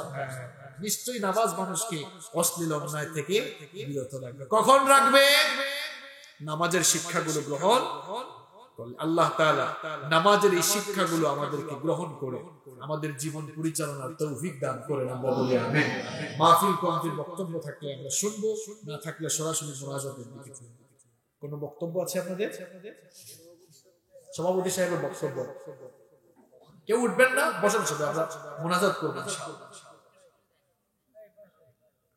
[SPEAKER 1] নিশ্চয়ই নামাজ মানুষকে অশ্লীল অন্যায় থেকে বিরত রাখবে। কখন রাখবে? নামাজের শিক্ষাগুলো গ্রহণ করলে। আল্লাহ তাআলা নামাজের এই শিক্ষাগুলো আমাদেরকে গ্রহণ করে আমাদের জীবন পরিচালনার তৌফিক দান করেন, আমরা বলি আমিন। মাহফিল কমিটির বক্তব্য থাকলে আমরা শুনবো, না থাকলে সরাসরি মুনাজাতের দিকে চলব। কোনো বক্তব্য আছে আপনাদের? সভাপতি সাহেবের বক্তব্য? কেউ উঠবেন না, বসেন, সবাই আমরা মুনাজাত করব ইনশাআল্লাহ।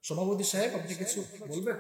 [SPEAKER 1] সভাপতি সাহেব, আপনি কিছু বলবেন?